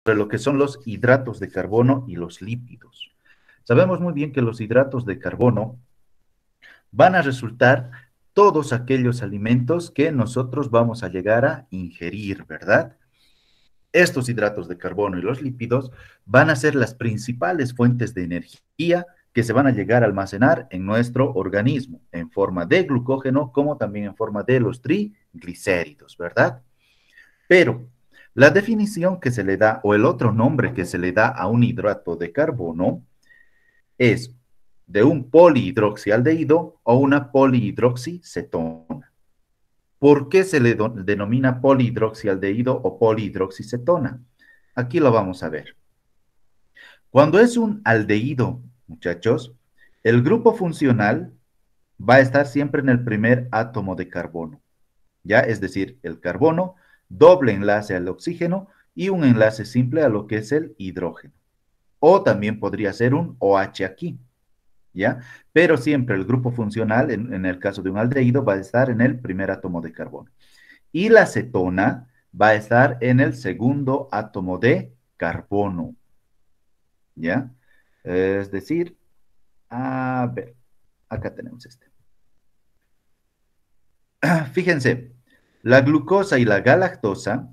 lo que son los hidratos de carbono y los lípidos. Sabemos muy bien que los hidratos de carbono van a resultar todos aquellos alimentos que nosotros vamos a llegar a ingerir, ¿verdad? Estos hidratos de carbono y los lípidos van a ser las principales fuentes de energía que se van a llegar a almacenar en nuestro organismo, en forma de glucógeno, como también en forma de los triglicéridos, ¿verdad? Pero la definición que se le da, o el otro nombre que se le da a un hidrato de carbono, es de un polihidroxialdehído o una polihidroxicetona. ¿Por qué se le denomina polihidroxialdehído o polihidroxicetona? Aquí lo vamos a ver. Cuando es un aldehído, muchachos, el grupo funcional va a estar siempre en el primer átomo de carbono, ¿ya? Es decir, el carbono, doble enlace al oxígeno y un enlace simple a lo que es el hidrógeno. O también podría ser un OH aquí, ¿ya? Pero siempre el grupo funcional, en el caso de un aldehído, va a estar en el primer átomo de carbono. Y la cetona va a estar en el segundo átomo de carbono, ¿ya? Es decir, a ver, acá tenemos este. Fíjense, la glucosa y la galactosa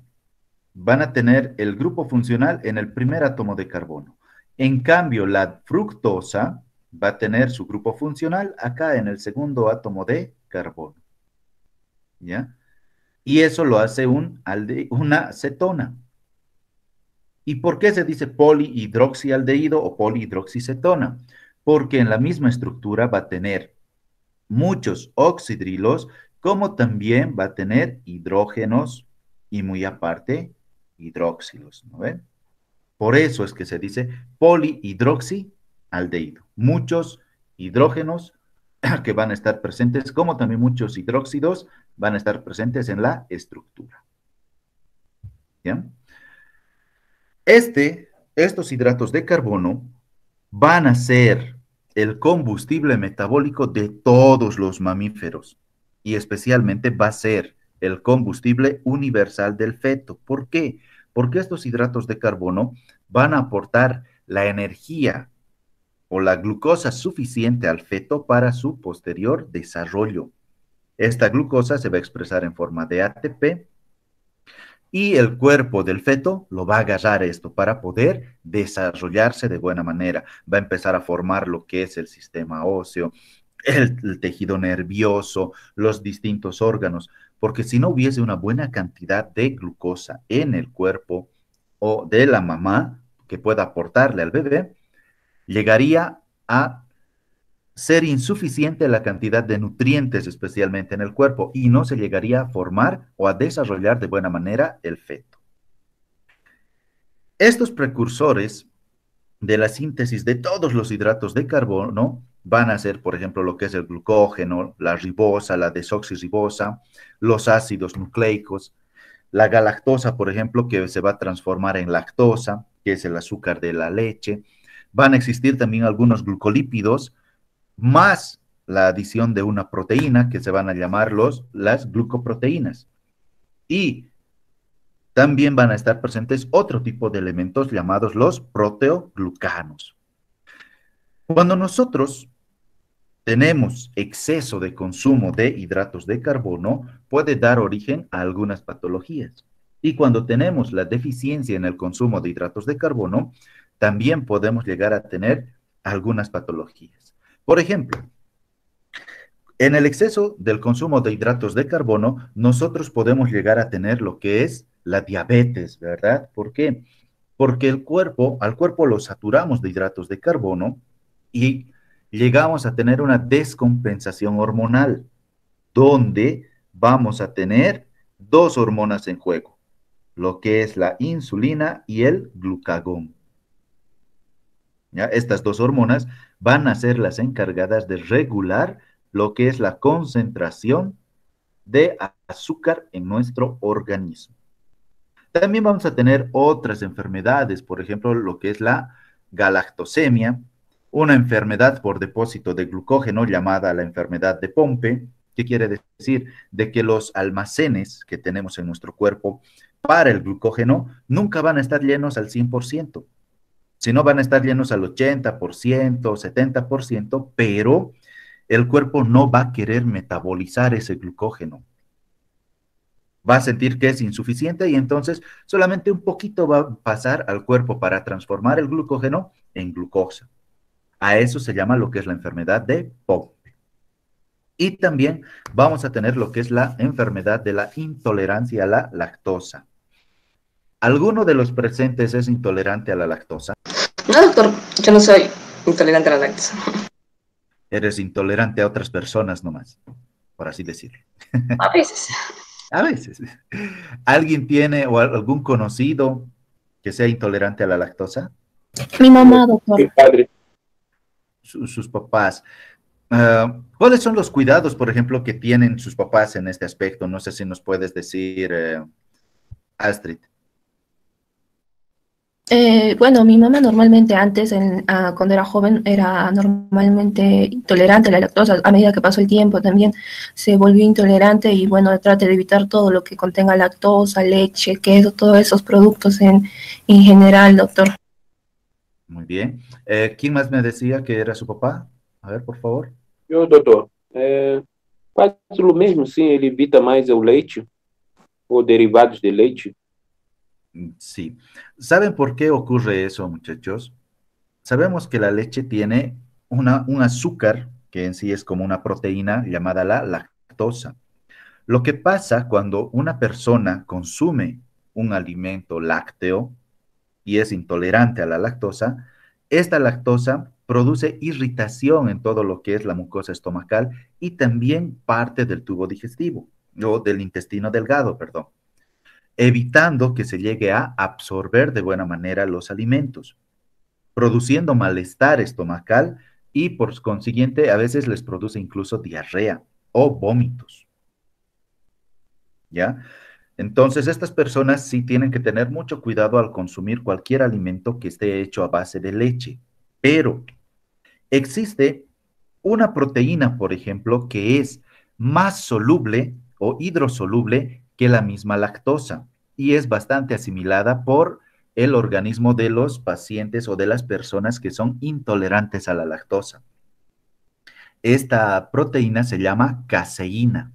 van a tener el grupo funcional en el primer átomo de carbono. En cambio, la fructosa va a tener su grupo funcional acá en el segundo átomo de carbono, ¿ya? Y eso lo hace una cetona. ¿Y por qué se dice polihidroxialdehído o polihidroxicetona? Porque en la misma estructura va a tener muchos oxidrilos, como también va a tener hidrógenos y muy aparte hidróxilos, ¿no ven? Por eso es que se dice polihidroxialdehído. Muchos hidrógenos que van a estar presentes, como también muchos hidróxidos van a estar presentes en la estructura. ¿Ya? Estos hidratos de carbono van a ser el combustible metabólico de todos los mamíferos y especialmente va a ser el combustible universal del feto. ¿Por qué? Porque estos hidratos de carbono van a aportar la energía o la glucosa suficiente al feto para su posterior desarrollo. Esta glucosa se va a expresar en forma de ATP y el cuerpo del feto lo va a agarrar esto para poder desarrollarse de buena manera. Va a empezar a formar lo que es el sistema óseo, el tejido nervioso, los distintos órganos, porque si no hubiese una buena cantidad de glucosa en el cuerpo o de la mamá que pueda aportarle al bebé, llegaría a ser insuficiente la cantidad de nutrientes, especialmente en el cuerpo, y no se llegaría a formar o a desarrollar de buena manera el feto. Estos precursores de la síntesis de todos los hidratos de carbono van a ser, por ejemplo, lo que es el glucógeno, la ribosa, la desoxirribosa, los ácidos nucleicos, la galactosa, por ejemplo, que se va a transformar en lactosa, que es el azúcar de la leche. Van a existir también algunos glucolípidos, más la adición de una proteína que se van a llamar las glucoproteínas. Y también van a estar presentes otro tipo de elementos llamados los proteoglucanos. Cuando nosotros tenemos exceso de consumo de hidratos de carbono, puede dar origen a algunas patologías. Y cuando tenemos la deficiencia en el consumo de hidratos de carbono, también podemos llegar a tener algunas patologías. Por ejemplo, en el exceso del consumo de hidratos de carbono, nosotros podemos llegar a tener lo que es la diabetes, ¿verdad? ¿Por qué? Porque al cuerpo lo saturamos de hidratos de carbono y llegamos a tener una descompensación hormonal, donde vamos a tener dos hormonas en juego, lo que es la insulina y el glucagón. ¿Ya? Estas dos hormonas van a ser las encargadas de regular lo que es la concentración de azúcar en nuestro organismo. También vamos a tener otras enfermedades, por ejemplo, lo que es la galactosemia, una enfermedad por depósito de glucógeno llamada la enfermedad de Pompe, ¿Qué quiere decir? De que los almacenes que tenemos en nuestro cuerpo para el glucógeno nunca van a estar llenos al 100%, sino van a estar llenos al 80%, 70%, pero el cuerpo no va a querer metabolizar ese glucógeno. Va a sentir que es insuficiente y entonces solamente un poquito va a pasar al cuerpo para transformar el glucógeno en glucosa. A eso se llama lo que es la enfermedad de POP. Y también vamos a tener lo que es la enfermedad de la intolerancia a la lactosa. ¿Alguno de los presentes es intolerante a la lactosa? No, doctor, yo no soy intolerante a la lactosa. Eres intolerante a otras personas nomás, por así decirlo. A veces. A veces. ¿Alguien tiene o algún conocido que sea intolerante a la lactosa? Mi mamá, doctor. Mi padre. Sus papás. ¿Cuáles son los cuidados, por ejemplo, que tienen sus papás en este aspecto? No sé si nos puedes decir, Astrid. Bueno, mi mamá normalmente antes, cuando era joven, era normalmente intolerante a la lactosa. A medida que pasó el tiempo también se volvió intolerante y bueno, trate de evitar todo lo que contenga lactosa, leche, queso, todos esos productos en general, doctor. Muy bien. ¿Quién más me decía que era su papá? A ver, por favor. Eu, doutor, quase o mesmo, sim, ele evita mais o leite, ou derivados de leite. Sí. ¿Saben por qué ocurre eso, muchachos? Sabemos que la leche tiene un azúcar que en sí es como una proteína llamada la lactosa. Lo que pasa cuando una persona consume un alimento lácteo y es intolerante a la lactosa, esta lactosa produce irritación en todo lo que es la mucosa estomacal y también parte del tubo digestivo, o del intestino delgado, perdón, evitando que se llegue a absorber de buena manera los alimentos, produciendo malestar estomacal y por consiguiente a veces les produce incluso diarrea o vómitos. ¿Ya? Entonces, estas personas sí tienen que tener mucho cuidado al consumir cualquier alimento que esté hecho a base de leche. Pero existe una proteína, por ejemplo, que es más soluble o hidrosoluble que la misma lactosa y es bastante asimilada por el organismo de los pacientes o de las personas que son intolerantes a la lactosa. Esta proteína se llama caseína.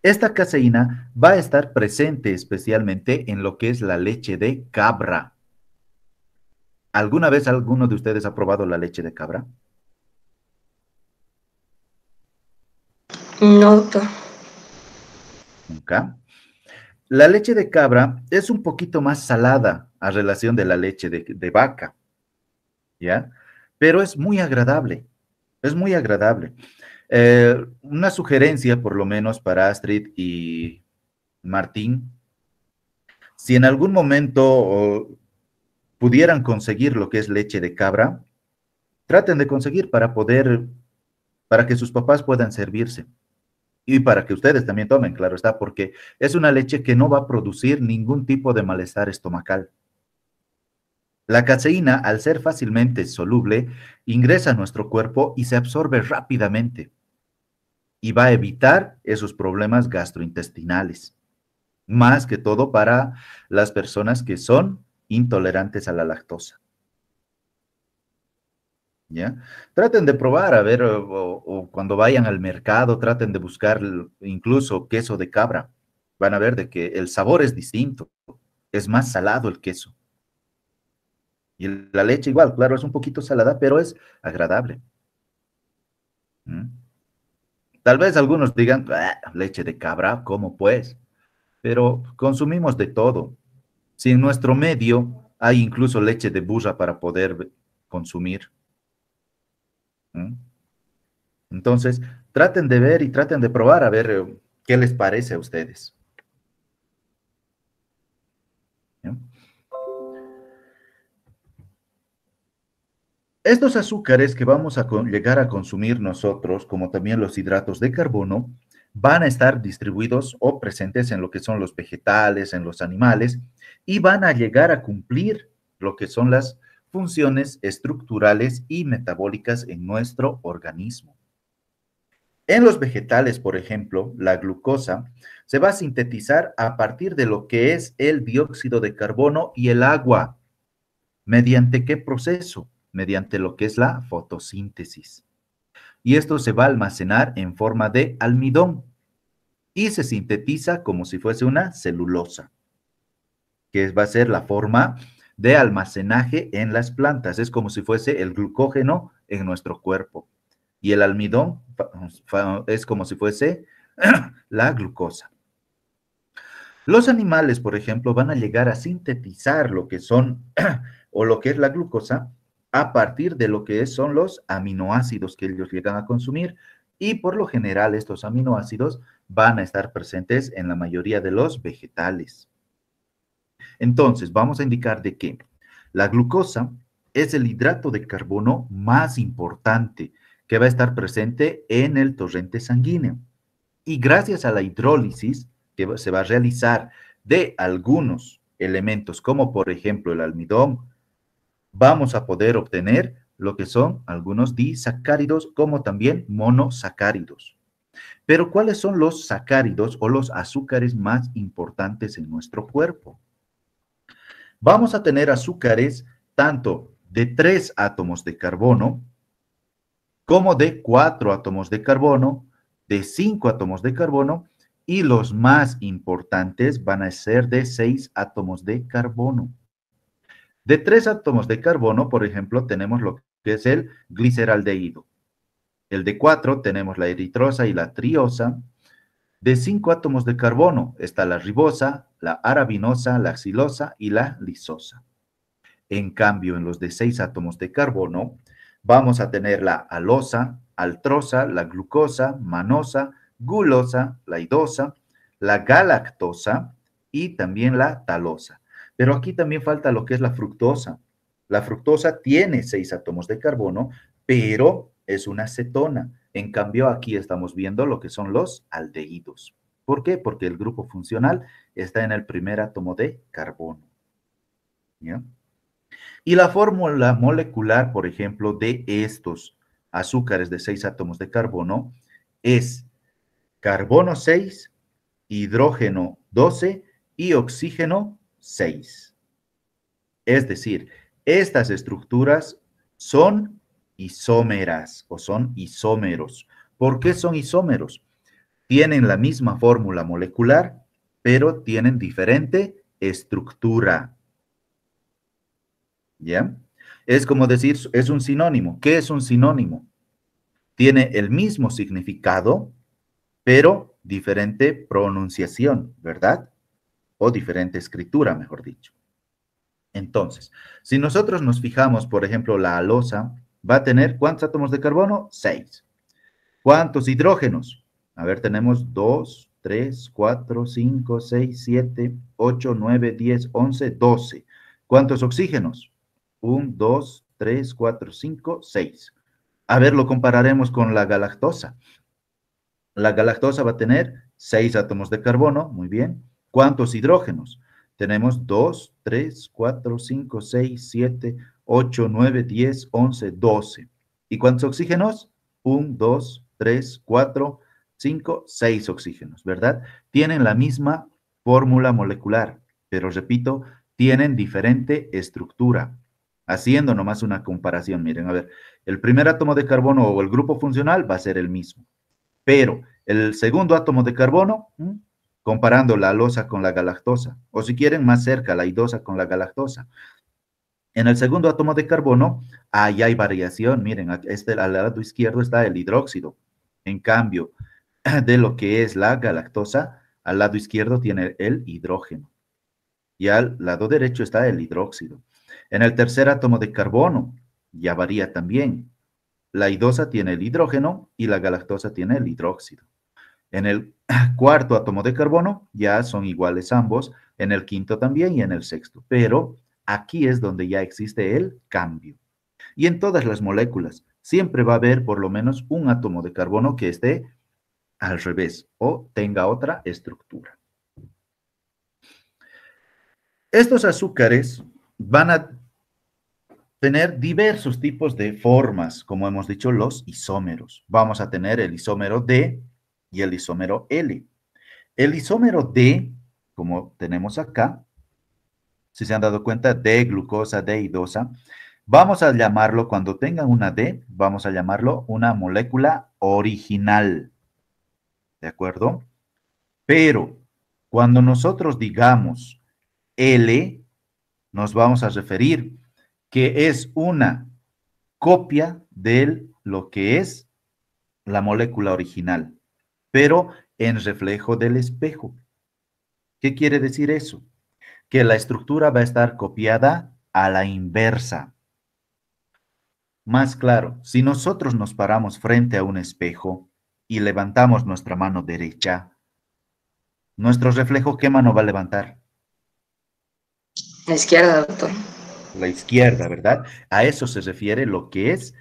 Esta caseína va a estar presente especialmente en lo que es la leche de cabra. ¿Alguna vez alguno de ustedes ha probado la leche de cabra? No, doctor. Nunca. La leche de cabra es un poquito más salada a relación de la leche de vaca, ¿ya? Pero es muy agradable, es muy agradable. Una sugerencia, por lo menos para Astrid y Martín, si en algún momento pudieran conseguir lo que es leche de cabra, traten de conseguir para que sus papás puedan servirse y para que ustedes también tomen, claro está, porque es una leche que no va a producir ningún tipo de malestar estomacal. La caseína, al ser fácilmente soluble, ingresa a nuestro cuerpo y se absorbe rápidamente y va a evitar esos problemas gastrointestinales, más que todo para las personas que son intolerantes a la lactosa. ¿Ya? Traten de probar, a ver, o cuando vayan al mercado, traten de buscar incluso queso de cabra. Van a ver de que el sabor es distinto, es más salado el queso. Y la leche igual, claro, es un poquito salada, pero es agradable. ¿Mm? Tal vez algunos digan, "Ah, leche de cabra, ¿cómo pues?" Pero consumimos de todo. Si en nuestro medio hay incluso leche de burra para poder consumir. ¿Mm? Entonces, traten de ver y traten de probar a ver qué les parece a ustedes. ¿Ya? Estos azúcares que vamos a llegar a consumir nosotros, como también los hidratos de carbono, van a estar distribuidos o presentes en lo que son los vegetales, en los animales, y van a llegar a cumplir lo que son las funciones estructurales y metabólicas en nuestro organismo. En los vegetales, por ejemplo, la glucosa se va a sintetizar a partir de lo que es el dióxido de carbono y el agua. ¿Mediante qué proceso? Mediante lo que es la fotosíntesis. Y esto se va a almacenar en forma de almidón y se sintetiza como si fuese una celulosa, que va a ser la forma de almacenaje en las plantas. Es como si fuese el glucógeno en nuestro cuerpo. Y el almidón es como si fuese la glucosa. Los animales, por ejemplo, van a llegar a sintetizar lo que son o lo que es la glucosa a partir de lo que son los aminoácidos que ellos llegan a consumir, y por lo general estos aminoácidos van a estar presentes en la mayoría de los vegetales. Entonces, vamos a indicar de que la glucosa es el hidrato de carbono más importante que va a estar presente en el torrente sanguíneo. Y gracias a la hidrólisis que se va a realizar de algunos elementos, como por ejemplo el almidón, vamos a poder obtener lo que son algunos disacáridos, como también monosacáridos. Pero ¿cuáles son los sacáridos o los azúcares más importantes en nuestro cuerpo? Vamos a tener azúcares tanto de 3 átomos de carbono, como de 4 átomos de carbono, de 5 átomos de carbono, y los más importantes van a ser de 6 átomos de carbono. De 3 átomos de carbono, por ejemplo, tenemos lo que es el gliceraldehído. El de 4 tenemos la eritrosa y la triosa. De 5 átomos de carbono está la ribosa, la arabinosa, la xilosa y la lisosa. En cambio, en los de 6 átomos de carbono, vamos a tener la alosa, altrosa, la glucosa, manosa, gulosa, la idosa, la galactosa y también la talosa. Pero aquí también falta lo que es la fructosa. La fructosa tiene 6 átomos de carbono, pero es una cetona. En cambio, aquí estamos viendo lo que son los aldehídos. ¿Por qué? Porque el grupo funcional está en el primer átomo de carbono. ¿Ya? Y la fórmula molecular, por ejemplo, de estos azúcares de 6 átomos de carbono es carbono 6, hidrógeno 12 y oxígeno 6. Es decir, estas estructuras son isómeras o son isómeros. ¿Por qué son isómeros? Tienen la misma fórmula molecular, pero tienen diferente estructura. ¿Ya? Es como decir, es un sinónimo. ¿Qué es un sinónimo? Tiene el mismo significado, pero diferente pronunciación, ¿verdad? O diferente escritura, mejor dicho. Entonces, si nosotros nos fijamos, por ejemplo, la alosa va a tener, ¿cuántos átomos de carbono? 6. ¿Cuántos hidrógenos? A ver, tenemos 2, 3, 4, 5, 6, 7, 8, 9, 10, 11, 12. ¿Cuántos oxígenos? 1, 2, 3, 4, 5, 6. A ver, lo compararemos con la galactosa. La galactosa va a tener 6 átomos de carbono, muy bien. ¿Cuántos hidrógenos? Tenemos 2, 3, 4, 5, 6, 7, 8, 9, 10, 11, 12. ¿Y cuántos oxígenos? 1, 2, 3, 4, 5, 6 oxígenos, ¿verdad? Tienen la misma fórmula molecular, pero repito, tienen diferente estructura. Haciendo nomás una comparación, miren, a ver, el primer átomo de carbono o el grupo funcional va a ser el mismo, pero el segundo átomo de carbono, comparando la alosa con la galactosa, o si quieren más cerca, la idosa con la galactosa. En el segundo átomo de carbono, ahí hay variación, miren, al lado izquierdo está el hidróxido. En cambio, de lo que es la galactosa, al lado izquierdo tiene el hidrógeno. Y al lado derecho está el hidróxido. En el tercer átomo de carbono, ya varía también. La idosa tiene el hidrógeno y la galactosa tiene el hidróxido. En el cuarto átomo de carbono ya son iguales ambos, en el quinto también y en el sexto. Pero aquí es donde ya existe el cambio. Y en todas las moléculas siempre va a haber por lo menos un átomo de carbono que esté al revés o tenga otra estructura. Estos azúcares van a tener diversos tipos de formas, como hemos dicho, los isómeros. Vamos a tener el isómero D y el isómero L. El isómero D, como tenemos acá, si se han dado cuenta, D-glucosa, D-idosa, vamos a llamarlo, cuando tengan una D, vamos a llamarlo una molécula original, ¿de acuerdo? Pero cuando nosotros digamos L, nos vamos a referir que es una copia de lo que es la molécula original, pero en reflejo del espejo. ¿Qué quiere decir eso? Que la estructura va a estar copiada a la inversa. Más claro, si nosotros nos paramos frente a un espejo y levantamos nuestra mano derecha, nuestro reflejo, ¿qué mano va a levantar? A la izquierda, doctor. La izquierda, ¿verdad? A eso se refiere lo que es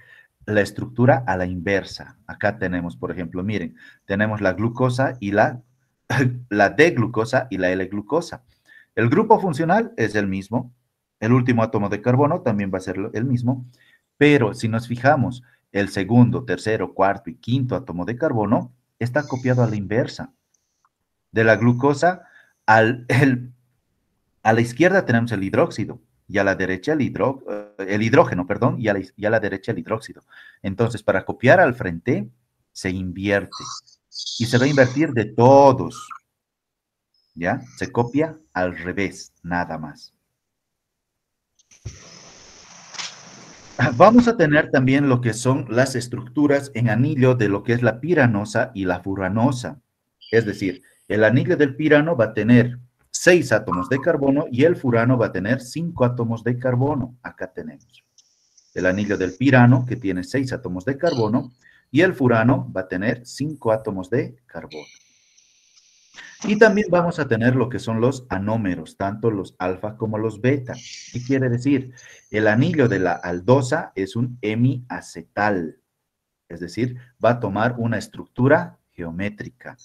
la estructura a la inversa. Acá tenemos, por ejemplo, miren, tenemos la glucosa y la D-glucosa y la L-glucosa. El grupo funcional es el mismo, el último átomo de carbono también va a ser el mismo, pero si nos fijamos, el segundo, tercero, cuarto y quinto átomo de carbono está copiado a la inversa. De la glucosa a la izquierda tenemos el hidróxido y a la derecha el hidrógeno, perdón, y a la derecha el hidróxido. Entonces, para copiar al frente, se invierte. Y se va a invertir de todos. ¿Ya? Se copia al revés, nada más. Vamos a tener también lo que son las estructuras en anillo de lo que es la piranosa y la furanosa. Es decir, el anillo del pirano va a tener 6 átomos de carbono y el furano va a tener 5 átomos de carbono. Acá tenemos el anillo del pirano, que tiene 6 átomos de carbono, y el furano va a tener 5 átomos de carbono. Y también vamos a tener lo que son los anómeros, tanto los alfa como los beta. ¿Qué quiere decir? El anillo de la aldosa es un hemiacetal, es decir, va a tomar una estructura geométrica.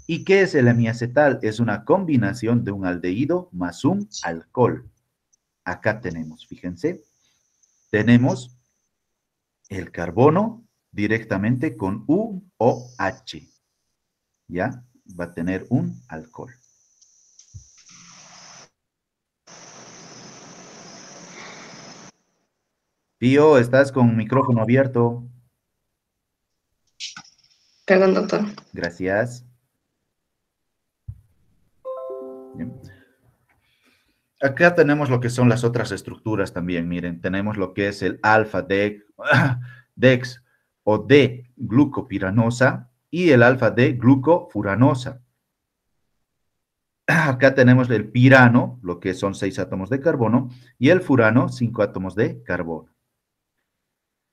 ¿Y qué es el hemiacetal? Es una combinación de un aldehído más un alcohol. Acá tenemos, fíjense, tenemos el carbono directamente con U o H, ¿ya? Va a tener un alcohol. Pío, estás con micrófono abierto. Perdón, doctor. Gracias. Bien. Acá tenemos lo que son las otras estructuras también. Miren, tenemos lo que es el alfa-dex o D-glucopiranosa y el alfa-D-glucofuranosa. Acá tenemos el pirano, lo que son 6 átomos de carbono, y el furano, 5 átomos de carbono.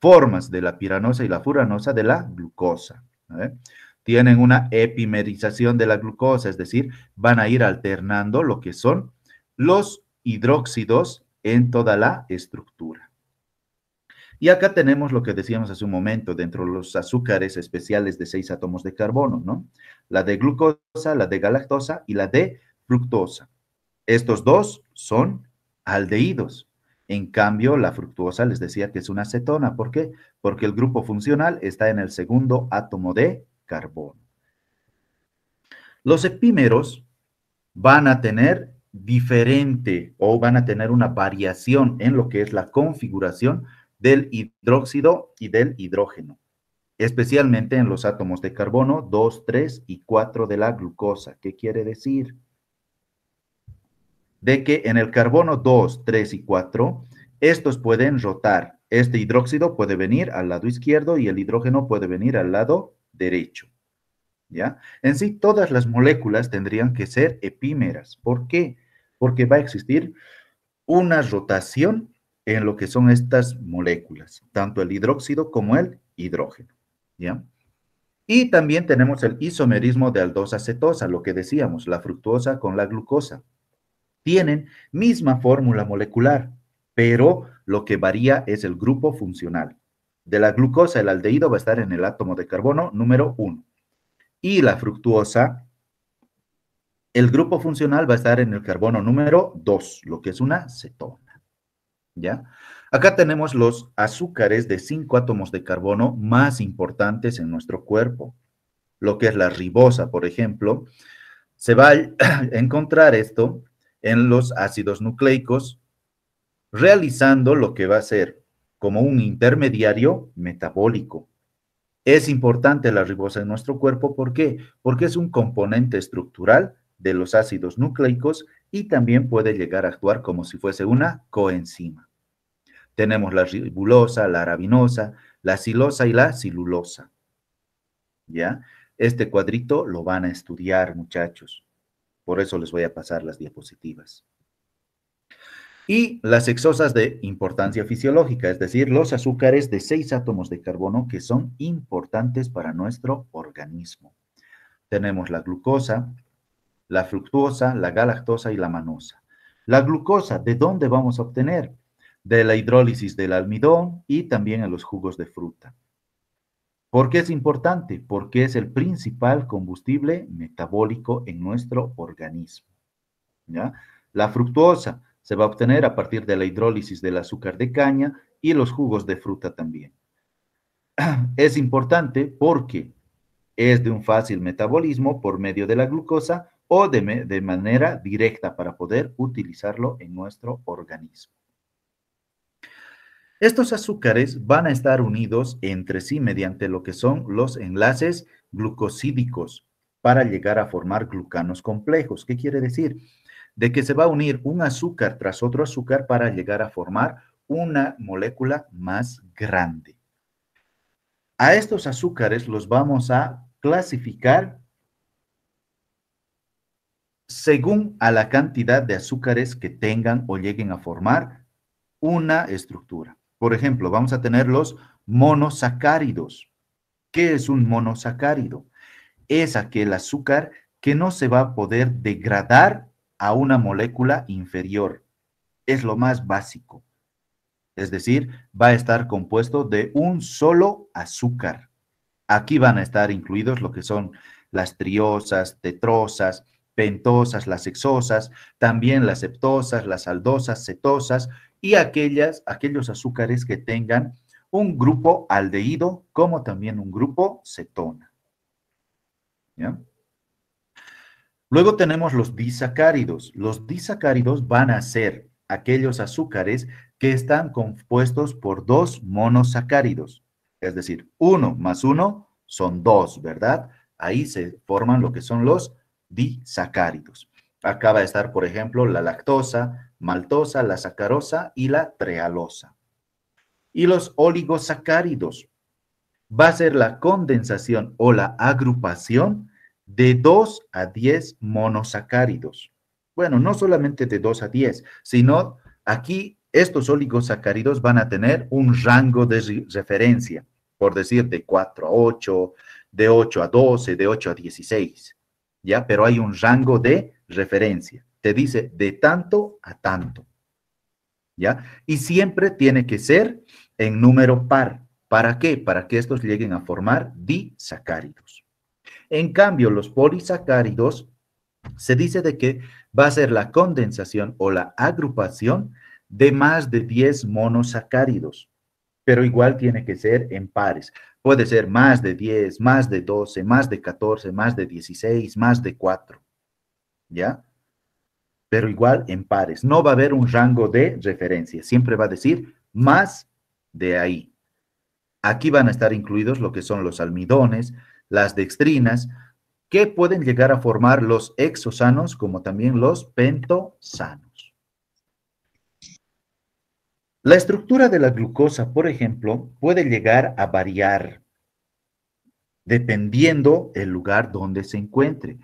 Formas de la piranosa y la furanosa de la glucosa. Tienen una epimerización de la glucosa, es decir, van a ir alternando lo que son los hidróxidos en toda la estructura. Y acá tenemos lo que decíamos hace un momento, dentro de los azúcares especiales de 6 átomos de carbono, ¿no? La de glucosa, la de galactosa y la de fructosa. Estos dos son aldehídos. En cambio, la fructuosa les decía que es una acetona. ¿Por qué? Porque el grupo funcional está en el segundo átomo de carbono. Los epímeros van a tener diferente o van a tener una variación en lo que es la configuración del hidróxido y del hidrógeno, especialmente en los átomos de carbono 2, 3 y 4 de la glucosa. ¿Qué quiere decir? De que en el carbono 2, 3 y 4, estos pueden rotar. Este hidróxido puede venir al lado izquierdo y el hidrógeno puede venir al lado derecho. ¿Ya? En sí, todas las moléculas tendrían que ser epímeras. ¿Por qué? Porque va a existir una rotación en lo que son estas moléculas, tanto el hidróxido como el hidrógeno. ¿Ya? Y también tenemos el isomerismo de aldosa cetosa, lo que decíamos, la fructuosa con la glucosa. Tienen misma fórmula molecular, pero lo que varía es el grupo funcional. De la glucosa, el aldehído va a estar en el átomo de carbono número 1. Y la fructuosa, el grupo funcional va a estar en el carbono número 2, lo que es una cetona. ¿Ya? Acá tenemos los azúcares de 5 átomos de carbono más importantes en nuestro cuerpo. Lo que es la ribosa, por ejemplo, se va a encontrar esto en los ácidos nucleicos, realizando lo que va a ser como un intermediario metabólico. Es importante la ribosa en nuestro cuerpo, ¿por qué? Porque es un componente estructural de los ácidos nucleicos y también puede llegar a actuar como si fuese una coenzima. Tenemos la ribulosa, la arabinosa, la silosa y la silulosa. ¿Ya? Este cuadrito lo van a estudiar, muchachos. Por eso les voy a pasar las diapositivas. Y las hexosas de importancia fisiológica, es decir, los azúcares de 6 átomos de carbono que son importantes para nuestro organismo. Tenemos la glucosa, la fructuosa, la galactosa y la manosa. La glucosa, ¿de dónde vamos a obtener? De la hidrólisis del almidón y también en los jugos de fruta. ¿Por qué es importante? Porque es el principal combustible metabólico en nuestro organismo. ¿Ya? La fructuosa se va a obtener a partir de la hidrólisis del azúcar de caña y los jugos de fruta también. Es importante porque es de un fácil metabolismo por medio de la glucosa o de manera directa para poder utilizarlo en nuestro organismo. Estos azúcares van a estar unidos entre sí mediante lo que son los enlaces glucosídicos para llegar a formar glucanos complejos. ¿Qué quiere decir? De que se va a unir un azúcar tras otro azúcar para llegar a formar una molécula más grande. A estos azúcares los vamos a clasificar según a la cantidad de azúcares que tengan o lleguen a formar una estructura. Por ejemplo, vamos a tener los monosacáridos. ¿Qué es un monosacárido? Es aquel azúcar que no se va a poder degradar a una molécula inferior. Es lo más básico. Es decir, va a estar compuesto de un solo azúcar. Aquí van a estar incluidos lo que son las triosas, tetrosas, pentosas, las hexosas, también las septosas, las aldosas, cetosas y aquellos azúcares que tengan un grupo aldehído como también un grupo cetona. ¿Ya? Luego tenemos los disacáridos. Los disacáridos van a ser aquellos azúcares que están compuestos por 2 monosacáridos. Es decir, 1 más 1 son 2, ¿verdad? Ahí se forman lo que son los disacáridos. Acá va a estar, por ejemplo, la lactosa, maltosa, la sacarosa y la trealosa. Y los oligosacáridos. Va a ser la condensación o la agrupación de 2 a 10 monosacáridos. Bueno, no solamente de 2 a 10, sino aquí estos oligosacáridos van a tener un rango de referencia, por decir de 4 a 8, de 8 a 12, de 8 a 16, ¿ya? Pero hay un rango de referencia. Te dice de tanto a tanto, ¿ya? Y siempre tiene que ser en número par. ¿Para qué? Para que estos lleguen a formar disacáridos. En cambio, los polisacáridos se dice de que va a ser la condensación o la agrupación de más de 10 monosacáridos, pero igual tiene que ser en pares. Puede ser más de 10, más de 12, más de 14, más de 16, más de 4, ¿ya? Pero igual en pares. No va a haber un rango de referencia. Siempre va a decir más de ahí. Aquí van a estar incluidos lo que son los almidones, las dextrinas, que pueden llegar a formar los hexosanos como también los pentosanos. La estructura de la glucosa, por ejemplo, puede llegar a variar dependiendo el lugar donde se encuentre.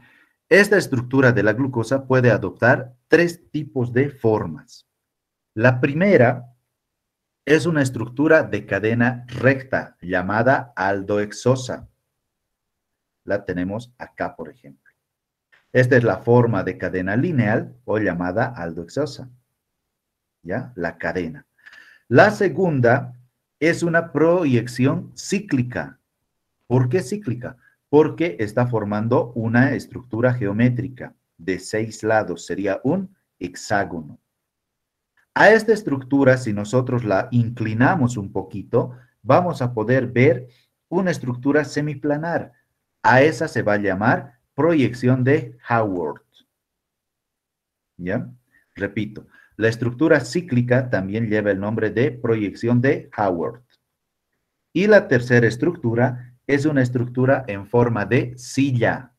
Esta estructura de la glucosa puede adoptar 3 tipos de formas. La primera es una estructura de cadena recta llamada aldohexosa. La tenemos acá, por ejemplo. Esta es la forma de cadena lineal o llamada aldohexosa. ¿Ya? La cadena. La segunda es una proyección cíclica. ¿Por qué cíclica? Porque está formando una estructura geométrica de 6 lados. Sería un hexágono. A esta estructura, si nosotros la inclinamos un poquito, vamos a poder ver una estructura semiplanar. A esa se va a llamar proyección de Howard. ¿Ya? Repito, la estructura cíclica también lleva el nombre de proyección de Howard. Y la tercera estructura es una estructura en forma de silla.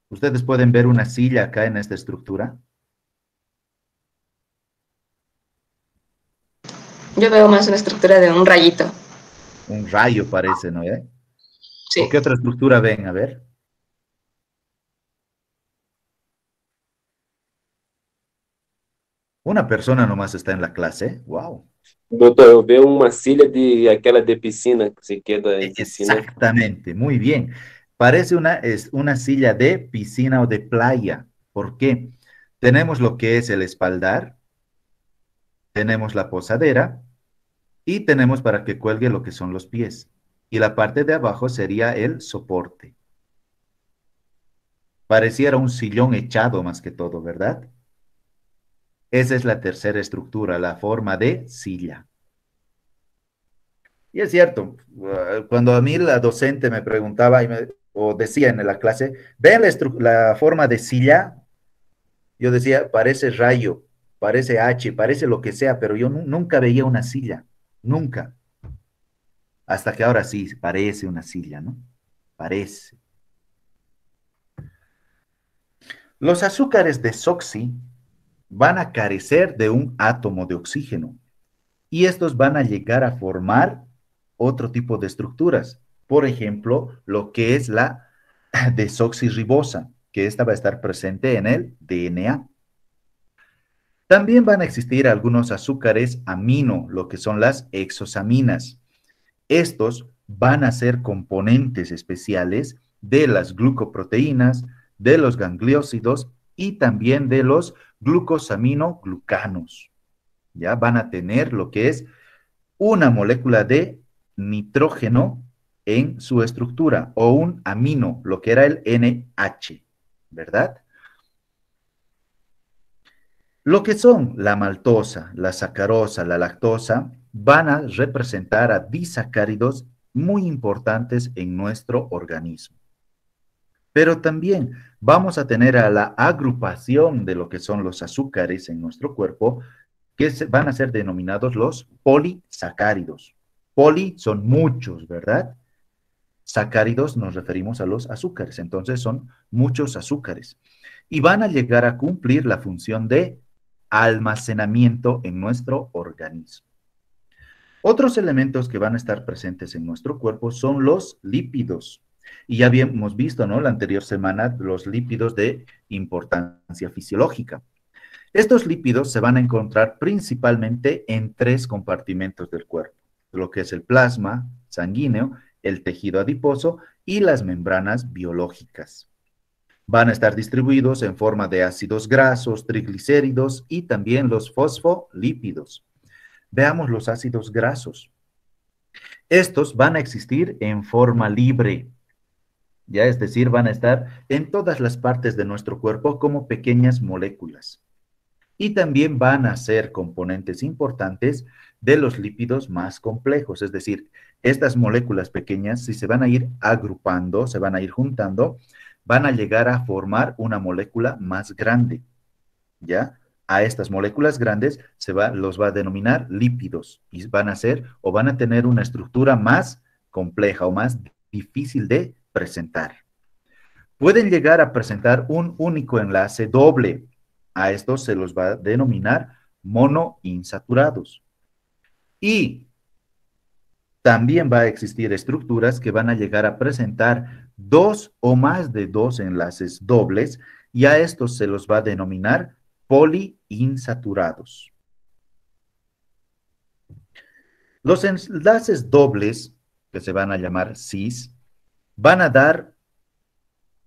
Ustedes pueden ver una silla acá en esta estructura. Yo veo más una estructura de un rayito. Un rayo parece, ¿no? Sí. ¿O qué otra estructura ven? A ver. Una persona nomás está en la clase. Wow. Doutor, eu vejo uma cilha de aquela de piscina, que se queda em piscina. Exactamente, muy bien. Parece es una silla de piscina o de playa. ¿Por qué? Tenemos lo que es el espaldar, tenemos la posadera y tenemos para que cuelgue lo que son los pies. Y la parte de abajo sería el soporte. Pareciera un sillón echado más que todo, ¿verdad? Esa es la tercera estructura, la forma de silla. Y es cierto, cuando a mí la docente me preguntaba o decía en la clase, ¿ven la forma de silla? Yo decía, parece rayo, parece H, parece lo que sea, pero yo nunca veía una silla, nunca. Hasta que ahora sí, parece una silla, ¿no? Parece. Los azúcares desoxi van a carecer de un átomo de oxígeno y estos van a llegar a formar otro tipo de estructuras. Por ejemplo, lo que es la desoxirribosa, que esta va a estar presente en el DNA. También van a existir algunos azúcares amino, lo que son las exosaminas. Estos van a ser componentes especiales de las glucoproteínas, de los gangliósidos y también de los glucosaminoglucanos. Ya van a tener lo que es una molécula de nitrógeno en su estructura o un amino, lo que era el NH, ¿verdad? Lo que son la maltosa, la sacarosa, la lactosa, van a representar a disacáridos muy importantes en nuestro organismo. Pero también vamos a tener a la agrupación de lo que son los azúcares en nuestro cuerpo, que van a ser denominados los polisacáridos. Poli son muchos, ¿verdad? Sacáridos nos referimos a los azúcares, entonces son muchos azúcares. Y van a llegar a cumplir la función de almacenamiento en nuestro organismo. Otros elementos que van a estar presentes en nuestro cuerpo son los lípidos. Y ya habíamos visto, ¿no? La anterior semana, los lípidos de importancia fisiológica. Estos lípidos se van a encontrar principalmente en 3 compartimentos del cuerpo, lo que es el plasma sanguíneo, el tejido adiposo y las membranas biológicas. Van a estar distribuidos en forma de ácidos grasos, triglicéridos y también los fosfolípidos. Veamos los ácidos grasos. Estos van a existir en forma libre, ya es decir, van a estar en todas las partes de nuestro cuerpo como pequeñas moléculas. Y también van a ser componentes importantes de los lípidos más complejos, es decir, estas moléculas pequeñas, si se van a ir agrupando, se van a ir juntando, van a llegar a formar una molécula más grande, ¿ya? A estas moléculas grandes los va a denominar lípidos y van a ser o van a tener una estructura más compleja o más difícil de presentar. Pueden llegar a presentar un único enlace doble. A estos se los va a denominar monoinsaturados. Y también va a existir estructuras que van a llegar a presentar 2 o más de 2 enlaces dobles y a estos se los va a denominar poliinsaturados. Los enlaces dobles, que se van a llamar cis, van a dar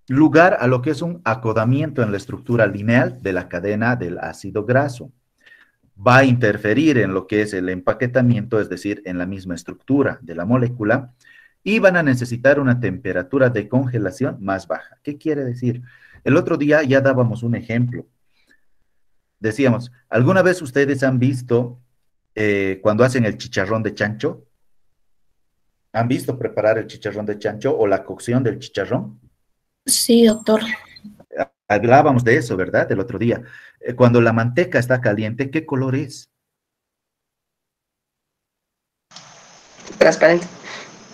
lugar a lo que es un acodamiento en la estructura lineal de la cadena del ácido graso. Va a interferir en lo que es el empaquetamiento, es decir, en la misma estructura de la molécula, y van a necesitar una temperatura de congelación más baja. ¿Qué quiere decir? El otro día ya dábamos un ejemplo. decíamos, ¿alguna vez ustedes han visto cuando hacen el chicharrón de chancho? ¿Han visto preparar el chicharrón de chancho o la cocción del chicharrón? Sí, doctor. Hablábamos de eso, ¿verdad? El otro día. Cuando la manteca está caliente, ¿qué color es? Transparente.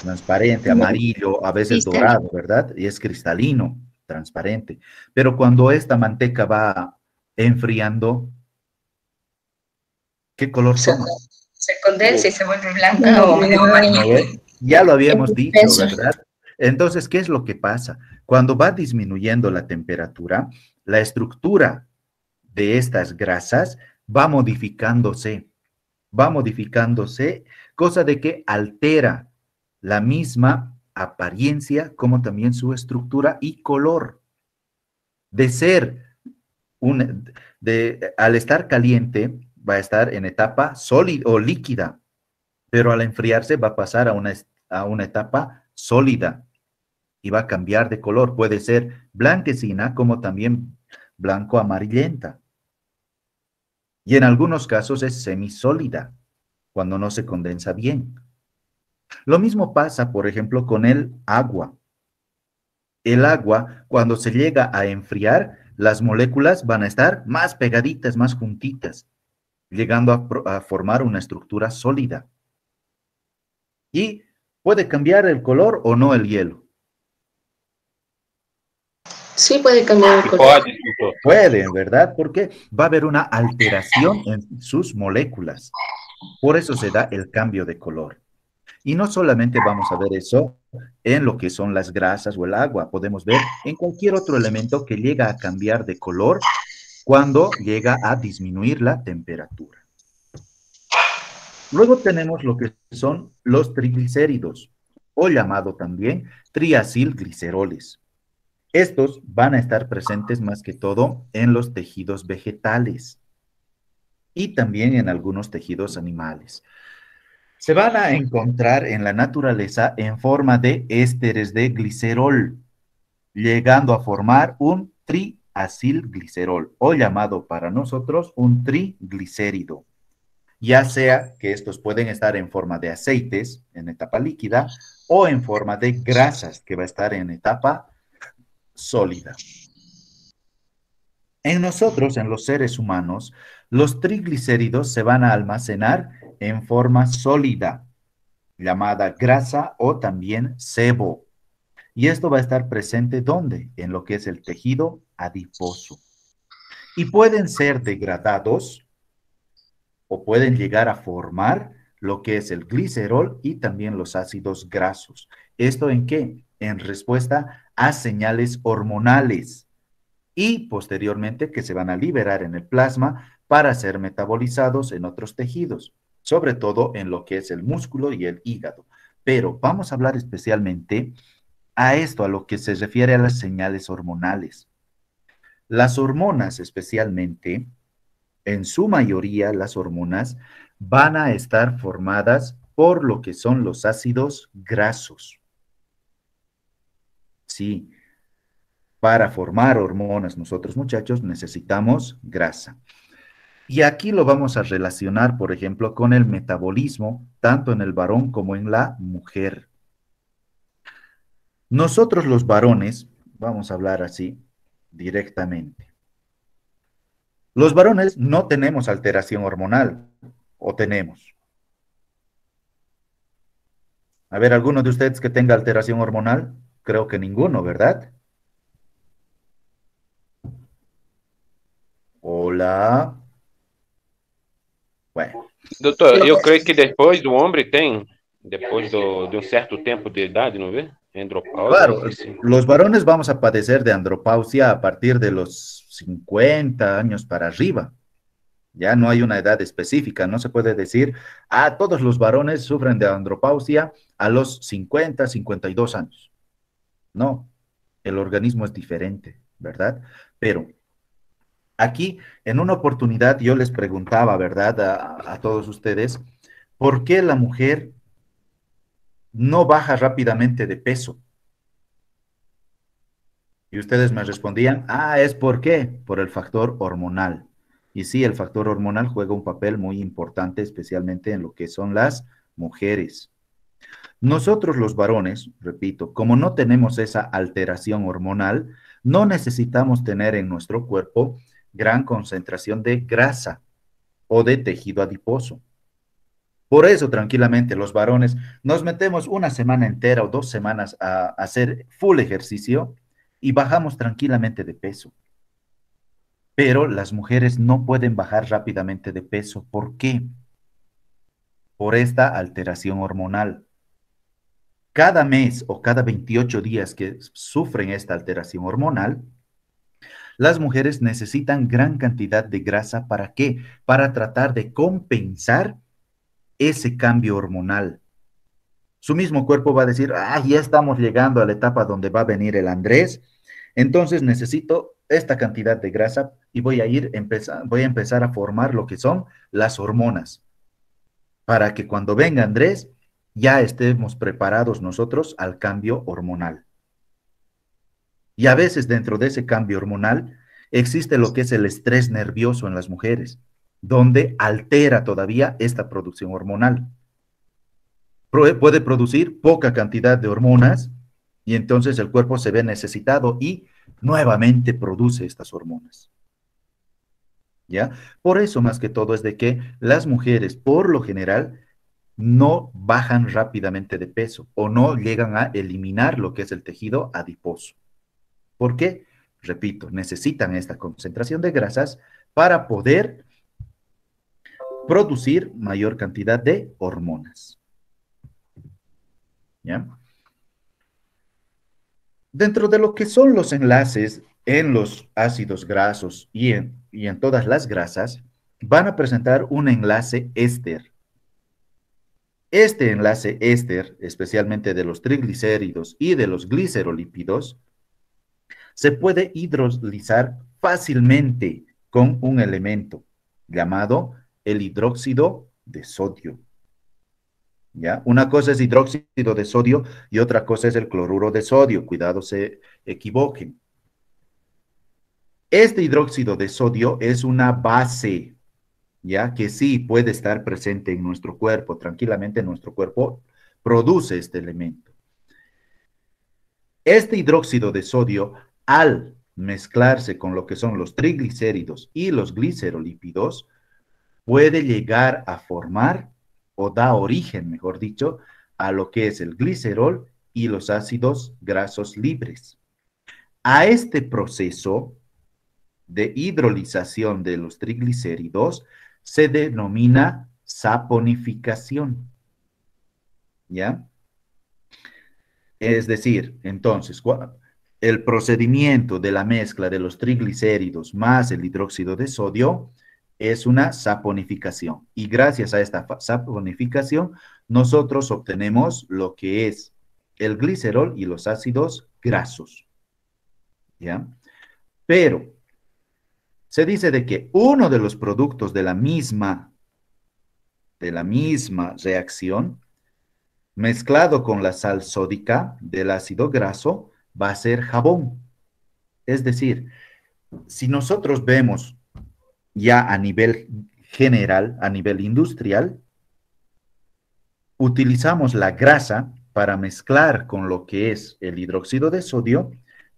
Transparente, amarillo, a veces Cristal. dorado, ¿verdad? Y es cristalino, transparente. Pero cuando esta manteca va enfriando, ¿qué color Se, toma? se condensa y se vuelve blanca o medio amarilla. ¿No ve? Ya lo habíamos dicho, Eso. ¿verdad? Entonces, ¿qué es lo que pasa? Cuando va disminuyendo la temperatura, la estructura de estas grasas va modificándose, cosa de que altera la misma apariencia como también su estructura y color. De ser al estar caliente, va a estar en etapa sólida o líquida, pero al enfriarse va a pasar a una etapa sólida y va a cambiar de color. Puede ser blanquecina como también blanco amarillenta. Y en algunos casos es semisólida, cuando no se condensa bien. Lo mismo pasa, por ejemplo, con el agua. El agua, cuando se llega a enfriar, las moléculas van a estar más pegaditas, más juntitas, llegando a formar una estructura sólida. Y puede cambiar el color o no el hielo. Sí, puede cambiar el color. Pode, doutor. Puede, ¿verdad? Porque va a haber una alteración en sus moléculas. Por eso se da el cambio de color. Y no solamente vamos a ver eso en lo que son las grasas o el agua, podemos ver en cualquier otro elemento que llega a cambiar de color cuando llega a disminuir la temperatura. Luego tenemos lo que son los triglicéridos, o llamado también triacilgliceroles. Estos van a estar presentes más que todo en los tejidos vegetales y también en algunos tejidos animales. Se van a encontrar en la naturaleza en forma de ésteres de glicerol, llegando a formar un triacilglicerol, o llamado para nosotros un triglicérido. Ya sea que estos pueden estar en forma de aceites, en etapa líquida, o en forma de grasas, que va a estar en etapa sólida. En nosotros, en los seres humanos, los triglicéridos se van a almacenar en forma sólida, llamada grasa o también sebo. Y esto va a estar presente ¿dónde? En lo que es el tejido adiposo. Y pueden ser degradados o pueden llegar a formar lo que es el glicerol y también los ácidos grasos. ¿Esto en qué? En respuesta a señales hormonales y posteriormente que se van a liberar en el plasma para ser metabolizados en otros tejidos, sobre todo en lo que es el músculo y el hígado. Pero vamos a hablar especialmente a esto, a lo que se refiere a las señales hormonales. Las hormonas especialmente, en su mayoría las hormonas van a estar formadas por lo que son los ácidos grasos. Sí, para formar hormonas nosotros muchachos necesitamos grasa. Y aquí lo vamos a relacionar, por ejemplo, con el metabolismo, tanto en el varón como en la mujer. Nosotros los varones, vamos a hablar así directamente. Los varones no tenemos alteración hormonal, ¿o tenemos? A ver, ¿alguno de ustedes que tenga alteración hormonal? Creo que ninguno, ¿verdad? Hola. Bueno, Doutor, eu creio que depois do homem tem, depois de um certo tempo de idade, não vê? Andropausa, claro, algo assim. los varones vamos a padecer de andropausia a partir de los 50 años para arriba. Ya no hay una edad específica, no se puede decir, todos los varones sufren de andropausia a los 50, 52 años. No, el organismo es diferente, ¿verdad? Pero aquí, en una oportunidad, yo les preguntaba, ¿verdad? A todos ustedes, ¿por qué la mujer no baja rápidamente de peso? Y ustedes me respondían, ¿es por qué? Por el factor hormonal. Y sí, el factor hormonal juega un papel muy importante, especialmente en lo que son las mujeres. Nosotros los varones, repito, como no tenemos esa alteración hormonal, no necesitamos tener en nuestro cuerpo gran concentración de grasa o de tejido adiposo. Por eso, tranquilamente, los varones nos metemos una semana entera o 2 semanas a hacer full ejercicio y bajamos tranquilamente de peso. Pero las mujeres no pueden bajar rápidamente de peso. ¿Por qué? Por esta alteración hormonal. Cada mes o cada 28 días que sufren esta alteración hormonal, las mujeres necesitan gran cantidad de grasa. ¿Para qué? Para tratar de compensar ese cambio hormonal. Su mismo cuerpo va a decir, ah, ya estamos llegando a la etapa donde va a venir el Andrés, entonces necesito esta cantidad de grasa y voy a empezar a formar lo que son las hormonas, para que cuando venga Andrés ya estemos preparados nosotros al cambio hormonal. Y a veces dentro de ese cambio hormonal existe lo que es el estrés nervioso en las mujeres, donde altera todavía esta producción hormonal. Puede producir poca cantidad de hormonas y entonces el cuerpo se ve necesitado y nuevamente produce estas hormonas. ¿Ya? Por eso más que todo es de que las mujeres por lo general no bajan rápidamente de peso o no llegan a eliminar lo que es el tejido adiposo. ¿Por qué? Repito, necesitan esta concentración de grasas para poder producir mayor cantidad de hormonas. ¿Ya? Dentro de lo que son los enlaces en los ácidos grasos y en todas las grasas, van a presentar un enlace éster. Este enlace éster, especialmente de los triglicéridos y de los glicerolípidos, se puede hidrolizar fácilmente con un elemento llamado el hidróxido de sodio. ¿Ya? Una cosa es hidróxido de sodio y otra cosa es el cloruro de sodio. Cuidado, se equivoquen. Este hidróxido de sodio es una base, ¿ya? Que sí puede estar presente en nuestro cuerpo. Tranquilamente nuestro cuerpo produce este elemento. Este hidróxido de sodio, al mezclarse con lo que son los triglicéridos y los glicerolípidos, puede llegar a formar o da origen, mejor dicho, a lo que es el glicerol y los ácidos grasos libres. A este proceso de hidrolización de los triglicéridos se denomina saponificación. ¿Ya? Es decir, entonces, el procedimiento de la mezcla de los triglicéridos más el hidróxido de sodio es una saponificación. Y gracias a esta saponificación, nosotros obtenemos lo que es el glicerol y los ácidos grasos. ¿Ya? Pero se dice de que uno de los productos de la misma reacción, mezclado con la sal sódica del ácido graso, va a ser jabón. Es decir, si nosotros vemos ya a nivel general, a nivel industrial, utilizamos la grasa para mezclar con lo que es el hidróxido de sodio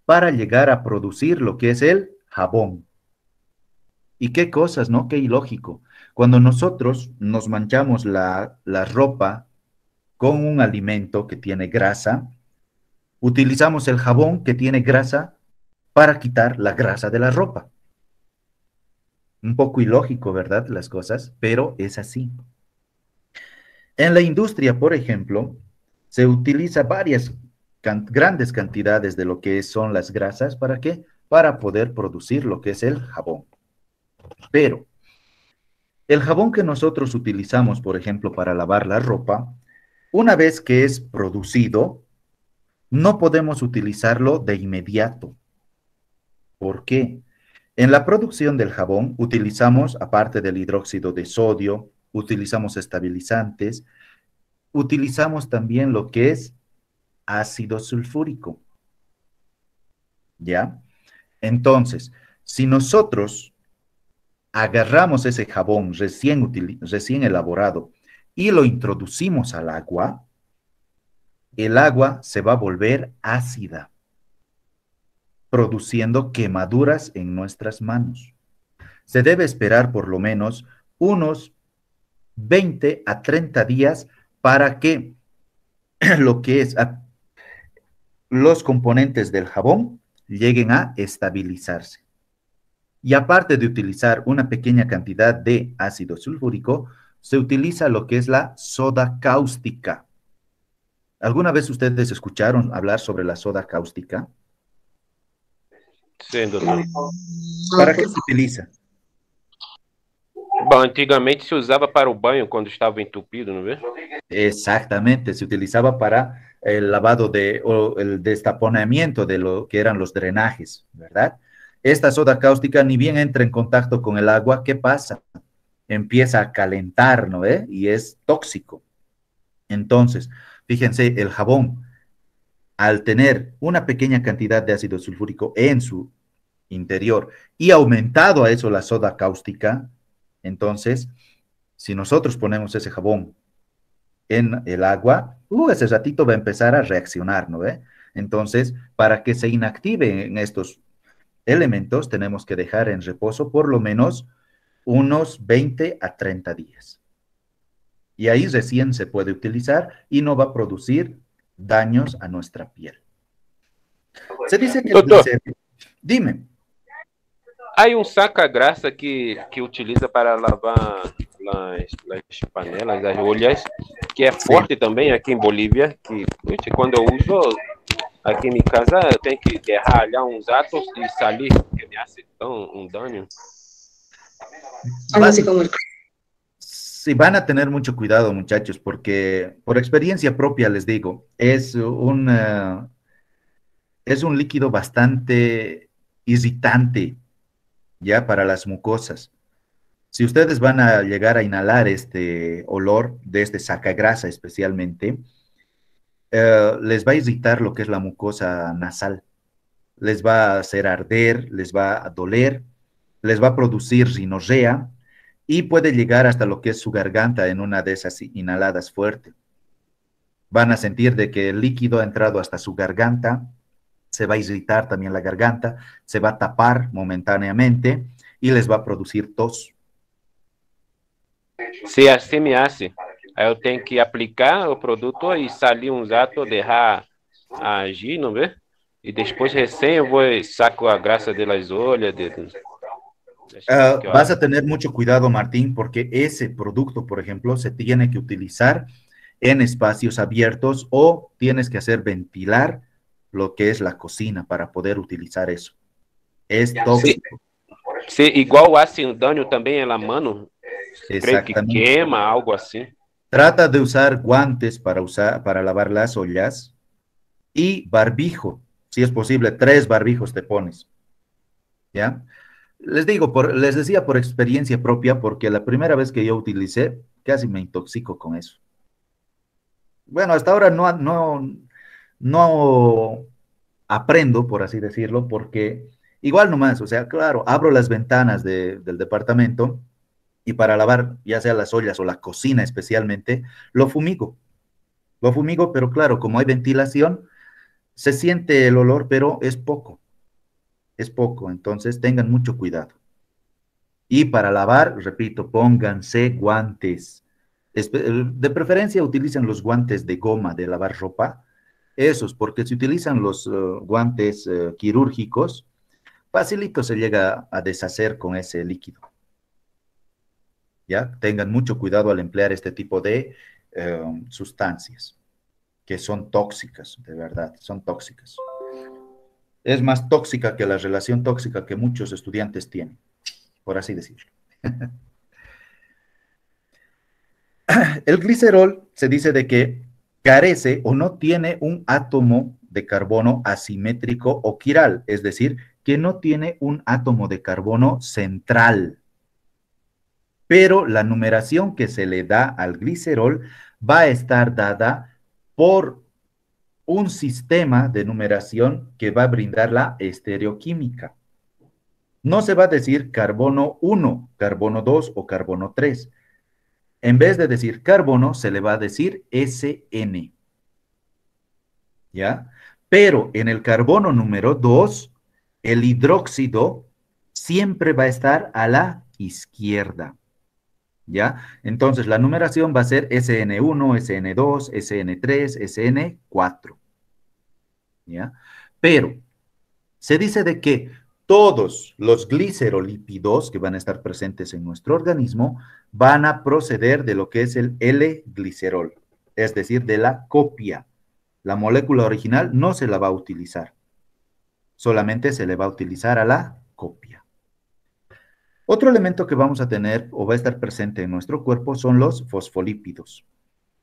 para llegar a producir lo que es el jabón. Y qué cosas, ¿no? Qué ilógico. Cuando nosotros nos manchamos la ropa con un alimento que tiene grasa, utilizamos el jabón que tiene grasa para quitar la grasa de la ropa. Un poco ilógico, ¿verdad? Las cosas, pero es así. En la industria, por ejemplo, se utiliza grandes cantidades de lo que son las grasas. ¿Para qué? Para poder producir lo que es el jabón. Pero el jabón que nosotros utilizamos, por ejemplo, para lavar la ropa, una vez que es producido, no podemos utilizarlo de inmediato. ¿Por qué? En la producción del jabón utilizamos, aparte del hidróxido de sodio, utilizamos estabilizantes, utilizamos también lo que es ácido sulfúrico. ¿Ya? Entonces, si nosotros agarramos ese jabón recién elaborado y lo introducimos al agua, el agua se va a volver ácida, produciendo quemaduras en nuestras manos. Se debe esperar por lo menos unos 20 a 30 días para que lo que es los componentes del jabón lleguen a estabilizarse. Y aparte de utilizar una pequeña cantidad de ácido sulfúrico, se utiliza lo que es la soda cáustica. ¿Alguna vez ustedes escucharon hablar sobre la soda cáustica? Sim, doutor. ¿Para qué se utiliza? Bom, antigamente se usava para o banho quando estava entupido, não é? Exactamente, se utilizaba para el lavado o el destaponamiento de lo que eran los drenajes, ¿verdad? Esta soda cáustica ni bien entra en contacto con el agua, ¿qué pasa? Empieza a calentar, ¿no ve? Y es tóxico. Entonces, fíjense, el jabón, al tener una pequeña cantidad de ácido sulfúrico en su interior y aumentado a eso la soda cáustica, entonces, si nosotros ponemos ese jabón en el agua, ese ratito va a empezar a reaccionar, ¿no ve? Entonces, para que se inactiven estos elementos, tenemos que dejar en reposo por lo menos unos 20 a 30 días. Y ahí recién se puede utilizar y no va a producir daños a nuestra piel. Se dice que... Doutor, Dime. há saca-graça que utiliza para lavar as panelas, as olhas, que é forte também aqui em Bolívia, que puxa, quando eu uso aqui em minha casa, eu tenho que derralhar uns atos e salir, porque me hace um dano. Algo así como el... Sí, van a tener mucho cuidado, muchachos, porque por experiencia propia les digo, es un líquido bastante irritante, ya, para las mucosas. Si ustedes van a llegar a inhalar este olor de este sacagrasa especialmente, les va a irritar lo que es la mucosa nasal, les va a hacer arder, les va a doler, les va a producir rinorrea y puede llegar hasta lo que es su garganta en una de esas inhaladas fuertes. Van a sentir de que el líquido ha entrado hasta su garganta, se va a irritar también la garganta, se va a tapar momentáneamente y les va a producir tos. Se assim me hace, aí eu tenho que aplicar o produto e salir uns atos, deixar agir, não é? E depois recém eu vou e saco a graça delas olhas. Vas a tener mucho cuidado, Martín, porque ese producto, por ejemplo, se tiene que utilizar en espacios abiertos o tienes que hacer ventilar lo que es la cocina para poder utilizar eso. Es tóxico. Sí, igual o ácido daño também é la mano. Creio que Exactamente. queima, algo assim. Trata de usar guantes para lavar las ollas y barbijo. Si es posible, 3 barbijos te pones. ¿Ya? Les decía por experiencia propia, porque la primera vez que yo utilicé, casi me intoxico con eso. Bueno, hasta ahora no aprendo, por así decirlo, porque igual nomás, o sea, claro, abro las ventanas del departamento y para lavar, ya sea las ollas o la cocina especialmente, lo fumigo, pero claro, como hay ventilación, se siente el olor, pero es poco, entonces tengan mucho cuidado. Y para lavar, repito, pónganse guantes. De preferencia utilicen los guantes de goma de lavar ropa, esos, porque si utilizan los guantes quirúrgicos, facilito se llega a deshacer con ese líquido. ¿Ya? Tengan mucho cuidado al emplear este tipo de sustancias, que son tóxicas, de verdad, son tóxicas. Es más tóxica que la relación tóxica que muchos estudiantes tienen, por así decirlo. El glicerol se dice de que carece o no tiene un átomo de carbono asimétrico o quiral, es decir, que no tiene un átomo de carbono central. Pero la numeración que se le da al glicerol va a estar dada por un sistema de numeración que va a brindar la estereoquímica. No se va a decir carbono 1, carbono 2 o carbono 3. En vez de decir carbono, se le va a decir SN. ¿Ya? Pero en el carbono número 2, el hidróxido siempre va a estar a la izquierda. ¿Ya? Entonces, la numeración va a ser SN1, SN2, SN3, SN4. ¿Ya? Pero se dice de que todos los glicerolípidos que van a estar presentes en nuestro organismo van a proceder de lo que es el L-glicerol, es decir, de la copia. La molécula original no se la va a utilizar, solamente se le va a utilizar a la copia. Otro elemento que vamos a tener o va a estar presente en nuestro cuerpo son los fosfolípidos.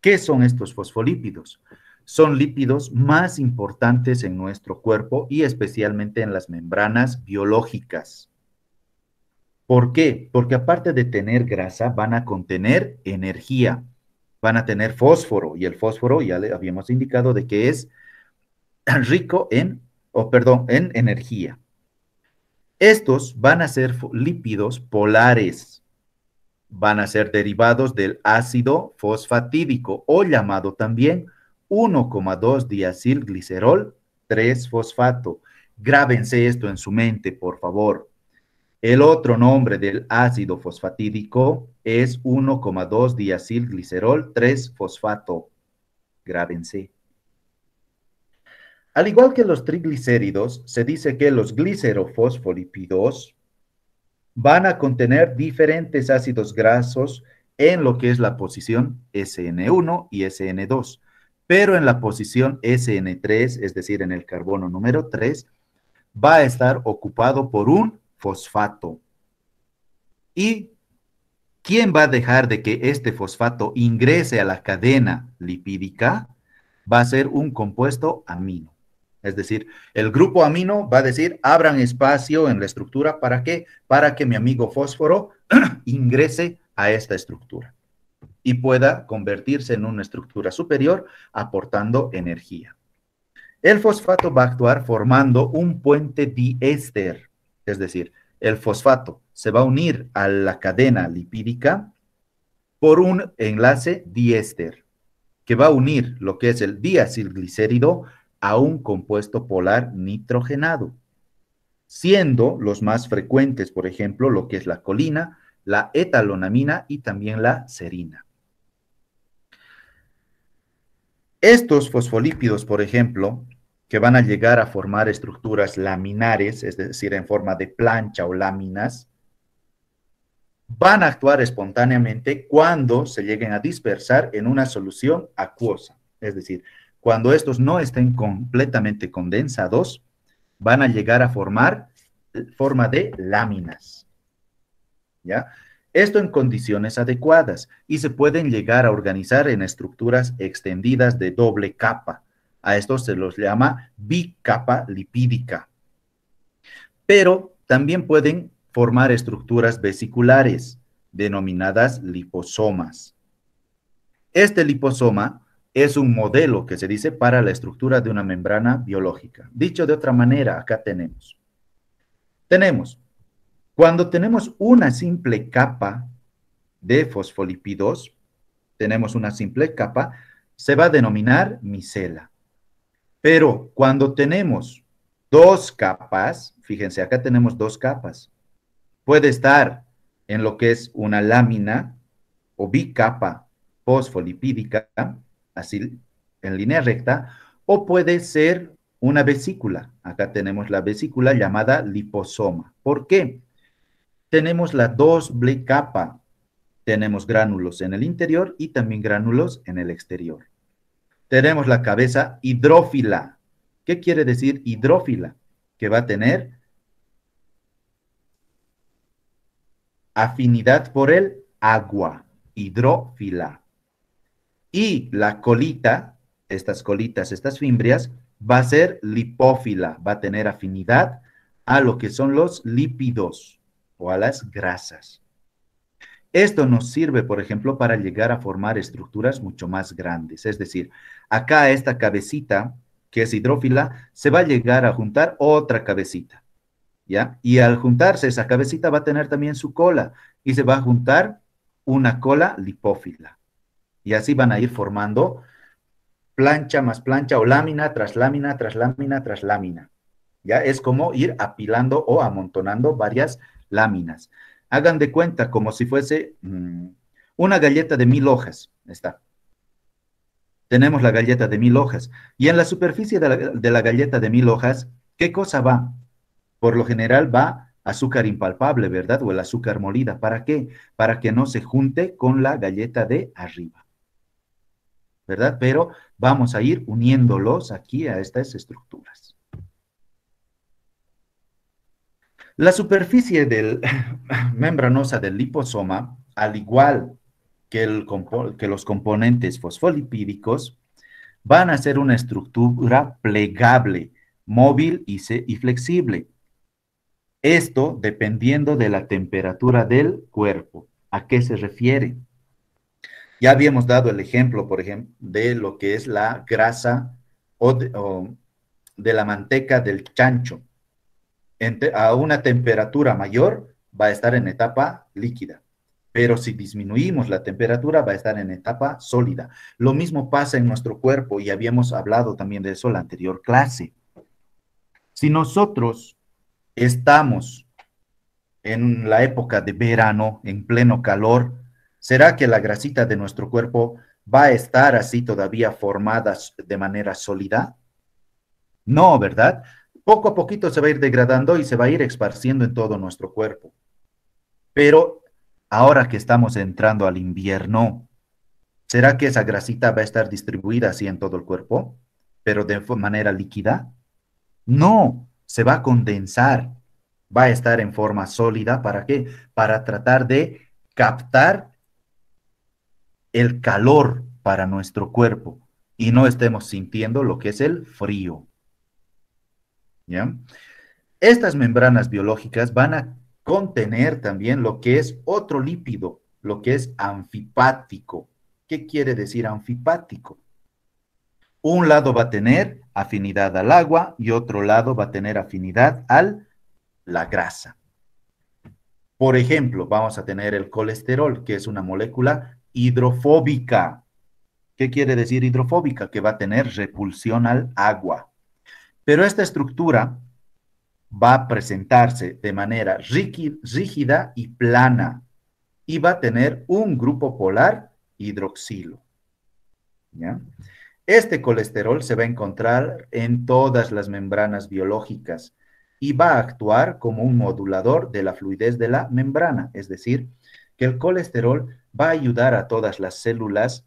¿Qué son estos fosfolípidos? Son lípidos más importantes en nuestro cuerpo y especialmente en las membranas biológicas. ¿Por qué? Porque aparte de tener grasa, van a contener energía, van a tener fósforo, y el fósforo ya le habíamos indicado de que es rico en energía. Estos van a ser lípidos polares, van a ser derivados del ácido fosfatídico o llamado también 1,2-diacilglicerol 3-fosfato. Grábense esto en su mente, por favor. El otro nombre del ácido fosfatídico es 1,2-diacilglicerol 3-fosfato. Grábense. Al igual que los triglicéridos, se dice que los glicerofosfolípidos van a contener diferentes ácidos grasos en lo que es la posición SN1 y SN2, pero en la posición SN3, es decir, en el carbono número 3, va a estar ocupado por un fosfato. ¿Y quién va a dejar de que este fosfato ingrese a la cadena lipídica? Va a ser un compuesto amino. Es decir, el grupo amino va a decir, abran espacio en la estructura, ¿para qué? Para que mi amigo fósforo ingrese a esta estructura y pueda convertirse en una estructura superior aportando energía. El fosfato va a actuar formando un puente diéster, es decir, el fosfato se va a unir a la cadena lipídica por un enlace diéster, que va a unir lo que es el diacilglicérido a un compuesto polar nitrogenado, siendo los más frecuentes, por ejemplo, lo que es la colina, la etalonamina y también la serina. Estos fosfolípidos, por ejemplo, que van a llegar a formar estructuras laminares, es decir, en forma de plancha o láminas, van a actuar espontáneamente cuando se lleguen a dispersar en una solución acuosa, es decir, cuando estos no estén completamente condensados, van a llegar a formar forma de láminas, ¿ya? Esto en condiciones adecuadas y se pueden llegar a organizar en estructuras extendidas de doble capa. A estos se los llama bicapa lipídica. Pero también pueden formar estructuras vesiculares, denominadas liposomas. Este liposoma es un modelo que se dice para la estructura de una membrana biológica. Dicho de otra manera, acá tenemos, cuando tenemos una simple capa de fosfolípidos, tenemos una simple capa, se va a denominar micela. Pero cuando tenemos dos capas, fíjense, acá tenemos dos capas, puede estar en lo que es una lámina o bicapa fosfolipídica, así en línea recta, o puede ser una vesícula. Acá tenemos la vesícula llamada liposoma. ¿Por qué? Tenemos la doble capa. Tenemos gránulos en el interior y también gránulos en el exterior. Tenemos la cabeza hidrófila. ¿Qué quiere decir hidrófila? Que va a tener afinidad por el agua, hidrófila. Y la colita, estas colitas, estas fimbrias, va a ser lipófila, va a tener afinidad a lo que son los lípidos o a las grasas. Esto nos sirve, por ejemplo, para llegar a formar estructuras mucho más grandes. Es decir, acá esta cabecita, que es hidrófila, se va a llegar a juntar otra cabecita. ¿ya? Y al juntarse esa cabecita va a tener también su cola y se va a juntar una cola lipófila. Y así van a ir formando plancha más plancha o lámina tras lámina tras lámina tras lámina. ¿Ya? Es como ir apilando o amontonando varias láminas. Hagan de cuenta como si fuese una galleta de 1000 hojas. Está. Tenemos la galleta de 1000 hojas. Y en la superficie de la galleta de 1000 hojas, ¿qué cosa va? Por lo general va azúcar impalpable, ¿verdad? O el azúcar molida. ¿Para qué? Para que no se junte con la galleta de arriba, ¿verdad? Pero vamos a ir uniéndolos aquí a estas estructuras. La superficie membranosa del liposoma, al igual que los componentes fosfolipídicos, van a ser una estructura plegable, móvil y flexible. Esto dependiendo de la temperatura del cuerpo. ¿A qué se refiere? Ya habíamos dado el ejemplo, por ejemplo, de lo que es la grasa o de la manteca del chancho. A una temperatura mayor va a estar en etapa líquida, pero si disminuimos la temperatura va a estar en etapa sólida. Lo mismo pasa en nuestro cuerpo y habíamos hablado también de eso en la anterior clase. Si nosotros estamos en la época de verano, en pleno calor, ¿será que la grasita de nuestro cuerpo va a estar así todavía formada de manera sólida? No, ¿verdad? Poco a poquito se va a ir degradando y se va a ir esparciendo en todo nuestro cuerpo. Pero ahora que estamos entrando al invierno, ¿será que esa grasita va a estar distribuida así en todo el cuerpo, pero de manera líquida? No, se va a condensar, va a estar en forma sólida. ¿Para qué? Para tratar de captar el calor para nuestro cuerpo y no estemos sintiendo lo que es el frío. ¿Ya? Estas membranas biológicas van a contener también lo que es otro lípido, lo que es anfipático. ¿Qué quiere decir anfipático? Un lado va a tener afinidad al agua y otro lado va a tener afinidad a la grasa. Por ejemplo, vamos a tener el colesterol, que es una molécula hidrofóbica. ¿Qué quiere decir hidrofóbica? Que va a tener repulsión al agua. Pero esta estructura va a presentarse de manera rígida y plana y va a tener un grupo polar hidroxilo. ¿Ya? Este colesterol se va a encontrar en todas las membranas biológicas y va a actuar como un modulador de la fluidez de la membrana, es decir, que el colesterol va a ayudar a todas las células,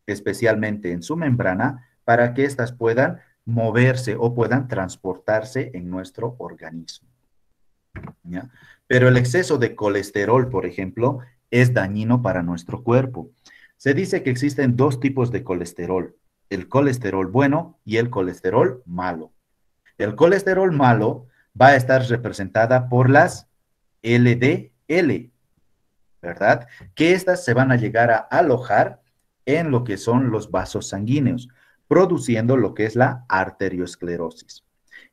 especialmente en su membrana, para que éstas puedan moverse o puedan transportarse en nuestro organismo. ¿Ya? Pero el exceso de colesterol, por ejemplo, es dañino para nuestro cuerpo. Se dice que existen dos tipos de colesterol, el colesterol bueno y el colesterol malo. El colesterol malo va a estar representada por las LDL, ¿verdad? Que estas se van a llegar a alojar en lo que son los vasos sanguíneos, produciendo lo que es la arteriosclerosis.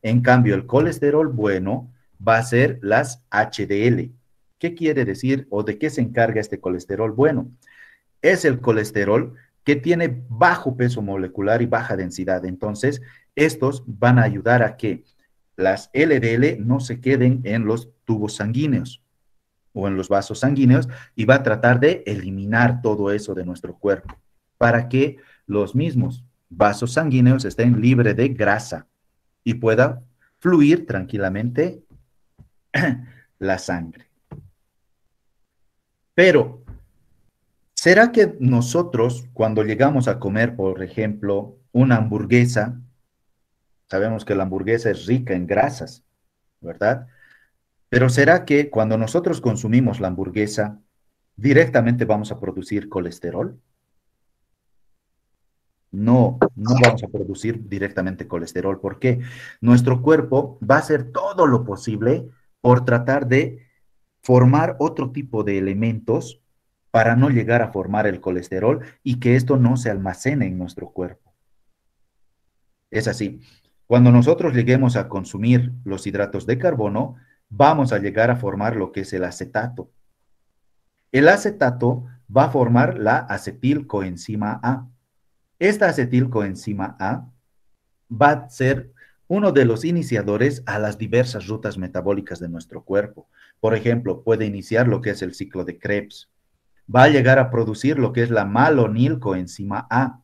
En cambio, el colesterol bueno va a ser las HDL. ¿Qué quiere decir o de qué se encarga este colesterol bueno? Es el colesterol que tiene bajo peso molecular y baja densidad. Entonces, estos van a ayudar a que las LDL no se queden en los tubos sanguíneos o en los vasos sanguíneos y va a tratar de eliminar todo eso de nuestro cuerpo para que los mismos vasos sanguíneos estén libres de grasa y pueda fluir tranquilamente la sangre. Pero, ¿será que nosotros cuando llegamos a comer, por ejemplo, una hamburguesa, sabemos que la hamburguesa es rica en grasas, ¿verdad? Pero ¿será que cuando nosotros consumimos la hamburguesa, directamente vamos a producir colesterol? No, no vamos a producir directamente colesterol. ¿Por qué? Nuestro cuerpo va a hacer todo lo posible por tratar de formar otro tipo de elementos para no llegar a formar el colesterol y que esto no se almacene en nuestro cuerpo. Es así. Cuando nosotros lleguemos a consumir los hidratos de carbono, vamos a llegar a formar lo que es el acetato. El acetato va a formar la acetilcoenzima A. Esta acetilcoenzima A va a ser uno de los iniciadores a las diversas rutas metabólicas de nuestro cuerpo. Por ejemplo, puede iniciar lo que es el ciclo de Krebs. Va a llegar a producir lo que es la malonilcoenzima A.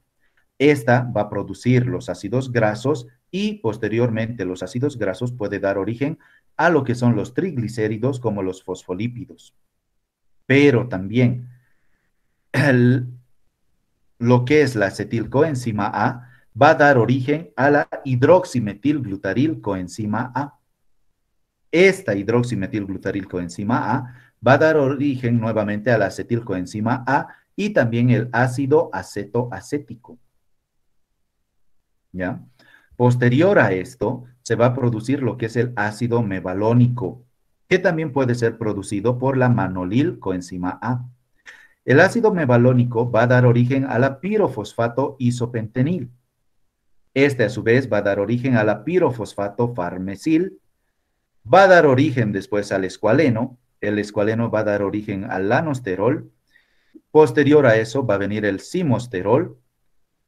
Esta va a producir los ácidos grasos y posteriormente los ácidos grasos puede dar origen a lo que son los triglicéridos como los fosfolípidos. Pero también lo que es la acetilcoenzima A va a dar origen a la hidroximetilglutarilcoenzima A. Esta hidroximetilglutarilcoenzima A va a dar origen nuevamente a la acetilcoenzima A y también el ácido acetoacético. ¿Ya? Posterior a esto, se va a producir lo que es el ácido mevalónico, que también puede ser producido por la manolilcoenzima A. El ácido mevalónico va a dar origen a la pirofosfato isopentenil. Este, a su vez, va a dar origen a la pirofosfato farmesil, va a dar origen después al escualeno, el escualeno va a dar origen al lanosterol, posterior a eso va a venir el simosterol,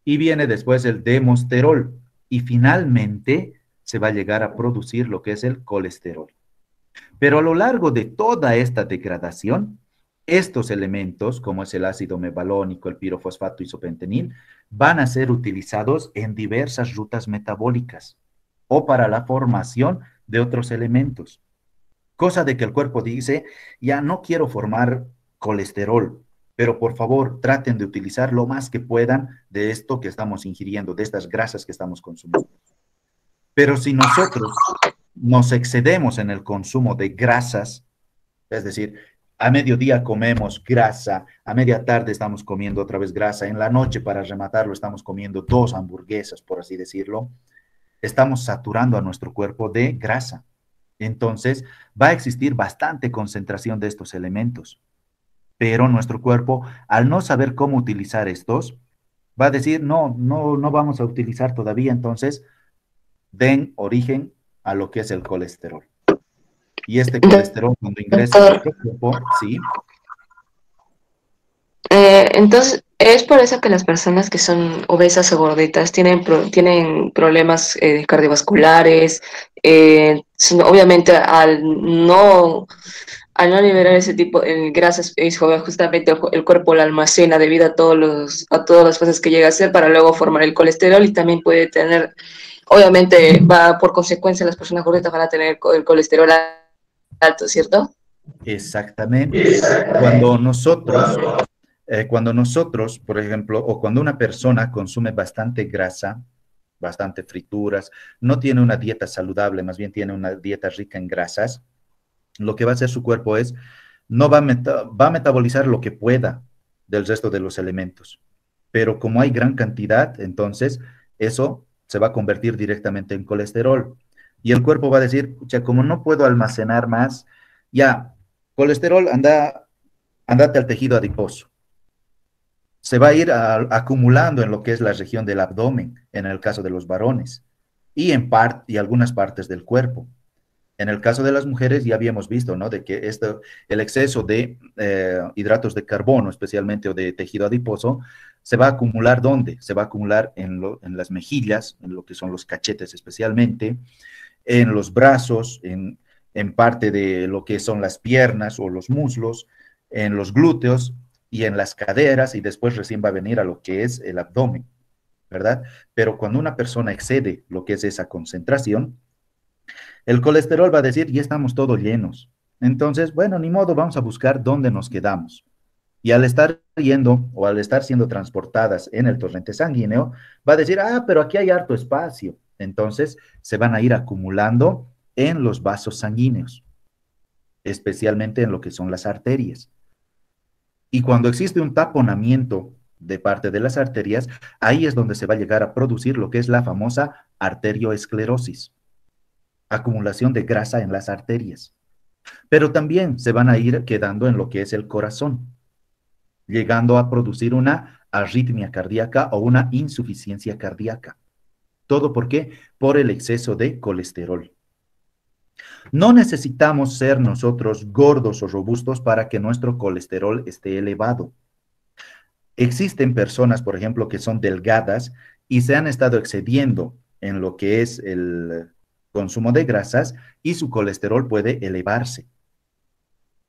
y viene después el demosterol, y finalmente se va a llegar a producir lo que es el colesterol. Pero a lo largo de toda esta degradación, estos elementos, como es el ácido mevalónico, el pirofosfato isopentenil, van a ser utilizados en diversas rutas metabólicas o para la formación de otros elementos. Cosa de que el cuerpo dice, ya no quiero formar colesterol, pero por favor traten de utilizar lo más que puedan de esto que estamos ingiriendo, de estas grasas que estamos consumiendo. Pero si nosotros nos excedemos en el consumo de grasas, es decir, a mediodía comemos grasa, a media tarde estamos comiendo otra vez grasa, en la noche para rematarlo estamos comiendo 2 hamburguesas, por así decirlo, estamos saturando a nuestro cuerpo de grasa. Entonces va a existir bastante concentración de estos elementos. Pero nuestro cuerpo, al no saber cómo utilizar estos, va a decir, no vamos a utilizar todavía, entonces den origen a lo que es el colesterol. Y este colesterol, cuando ingresa a nuestro cuerpo, sí. Entonces, es por eso que las personas que son obesas o gorditas tienen problemas cardiovasculares. Obviamente, al no liberar ese tipo de grasas, justamente el cuerpo la almacena debido a todas las cosas que llega a hacer para luego formar el colesterol, y también puede tener, obviamente, por consecuencia, las personas gorditas van a tener el colesterol alto, ¿cierto? Exactamente. Cuando nosotros, por ejemplo, o cuando una persona consume bastante grasa, bastante frituras, no tiene una dieta saludable, más bien tiene una dieta rica en grasas, lo que va a hacer su cuerpo es, no va a metabolizar lo que pueda del resto de los elementos. Pero como hay gran cantidad, entonces eso se va a convertir directamente en colesterol. Y el cuerpo va a decir, pucha, como no puedo almacenar más, ya, colesterol, andate al tejido adiposo. Se va a ir acumulando en lo que es la región del abdomen, en el caso de los varones, y algunas partes del cuerpo. En el caso de las mujeres ya habíamos visto, ¿no? De que el exceso de hidratos de carbono, especialmente, o de tejido adiposo, se va a acumular ¿dónde? Se va a acumular en las mejillas, en lo que son los cachetes especialmente, en los brazos, en parte de lo que son las piernas o los muslos, en los glúteos y en las caderas, y después recién va a venir a lo que es el abdomen, ¿verdad? Pero cuando una persona excede lo que es esa concentración, el colesterol va a decir, ya estamos todos llenos. Entonces, bueno, ni modo, vamos a buscar dónde nos quedamos. Y al estar yendo o al estar siendo transportadas en el torrente sanguíneo, va a decir, pero aquí hay harto espacio. Entonces, se van a ir acumulando en los vasos sanguíneos, especialmente en lo que son las arterias. Y cuando existe un taponamiento de parte de las arterias, ahí es donde se va a llegar a producir lo que es la famosa arterioesclerosis, acumulación de grasa en las arterias. Pero también se van a ir quedando en lo que es el corazón, llegando a producir una arritmia cardíaca o una insuficiencia cardíaca. ¿Todo por qué? Por el exceso de colesterol. No necesitamos ser nosotros gordos o robustos para que nuestro colesterol esté elevado. Existen personas, por ejemplo, que son delgadas y se han estado excediendo en lo que es el consumo de grasas y su colesterol puede elevarse,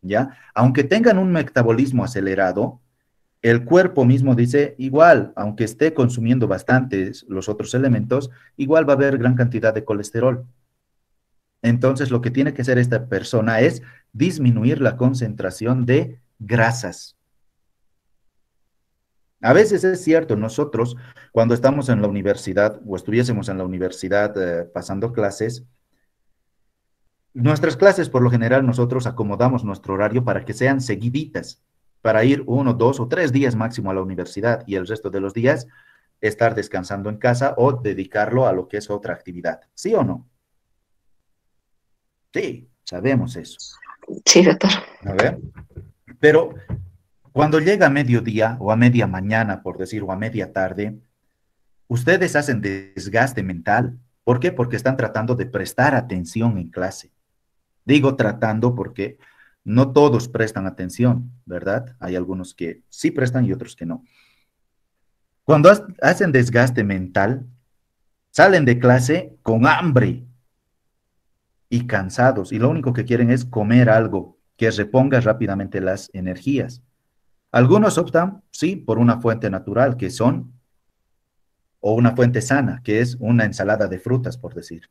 ¿ya? Aunque tengan un metabolismo acelerado, el cuerpo mismo dice, igual, aunque esté consumiendo bastantes los otros elementos, igual va a haber gran cantidad de colesterol. Entonces, lo que tiene que hacer esta persona es disminuir la concentración de grasas. A veces es cierto, nosotros cuando estamos en la universidad o estuviésemos en la universidad pasando clases, nuestras clases por lo general nosotros acomodamos nuestro horario para que sean seguiditas, para ir 1, 2 o 3 días máximo a la universidad y el resto de los días estar descansando en casa o dedicarlo a lo que es otra actividad. ¿Sí o no? Sí, sabemos eso. Sí, doctor. A ver, pero cuando llega a mediodía o a media mañana, por decir, o a media tarde, ustedes hacen desgaste mental. ¿Por qué? Porque están tratando de prestar atención en clase. Digo tratando porque no todos prestan atención, ¿verdad? Hay algunos que sí prestan y otros que no. Cuando hacen desgaste mental, salen de clase con hambre y cansados y lo único que quieren es comer algo que reponga rápidamente las energías. Algunos optan, sí, por una fuente natural, que son, o una fuente sana, que es una ensalada de frutas, por decir.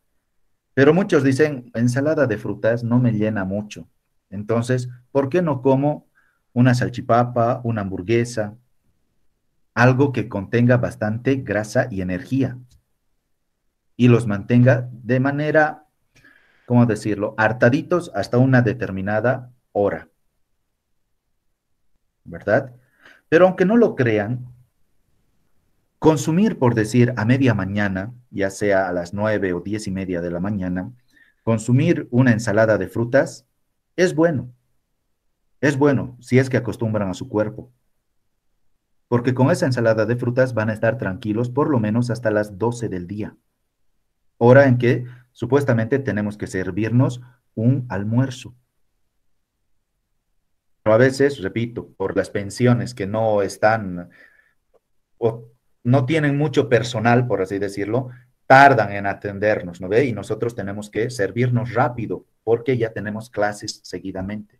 Pero muchos dicen, ensalada de frutas no me llena mucho. Entonces, ¿por qué no como una salchipapa, una hamburguesa, algo que contenga bastante grasa y energía y los mantenga de manera, ¿cómo decirlo?, hartaditos hasta una determinada hora, ¿verdad? Pero aunque no lo crean, consumir, por decir, a media mañana, ya sea a las 9 o 10:30 de la mañana, consumir una ensalada de frutas es bueno. Es bueno si es que acostumbran a su cuerpo, porque con esa ensalada de frutas van a estar tranquilos por lo menos hasta las 12 del día, hora en que supuestamente tenemos que servirnos un almuerzo. Pero a veces, repito, por las pensiones que no están o no tienen mucho personal, por así decirlo, tardan en atendernos, ¿no ve? Y nosotros tenemos que servirnos rápido porque ya tenemos clases seguidamente.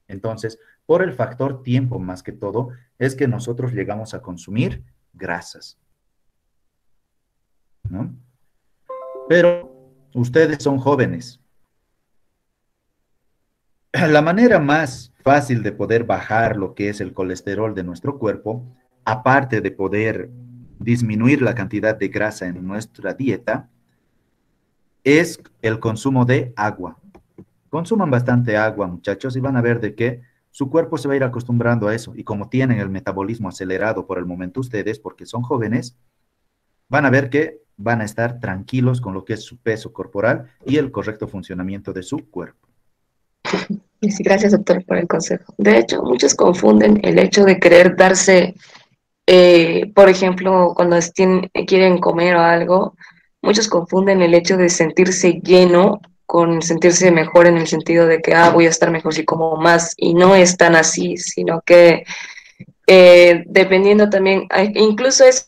Entonces, por el factor tiempo más que todo, es que nosotros llegamos a consumir grasas, ¿no? Pero ustedes son jóvenes. La manera más fácil de poder bajar lo que es el colesterol de nuestro cuerpo, aparte de poder disminuir la cantidad de grasa en nuestra dieta, es el consumo de agua. Consuman bastante agua, muchachos, y van a ver de que su cuerpo se va a ir acostumbrando a eso. Y como tienen el metabolismo acelerado por el momento ustedes, porque son jóvenes, van a ver que van a estar tranquilos con lo que es su peso corporal y el correcto funcionamiento de su cuerpo. Sí, gracias, doctor, por el consejo. De hecho, muchos confunden el hecho de querer darse, por ejemplo, cuando quieren comer o algo, muchos confunden el hecho de sentirse lleno con sentirse mejor en el sentido de que, voy a estar mejor si como más, y no es tan así, sino que dependiendo también, incluso es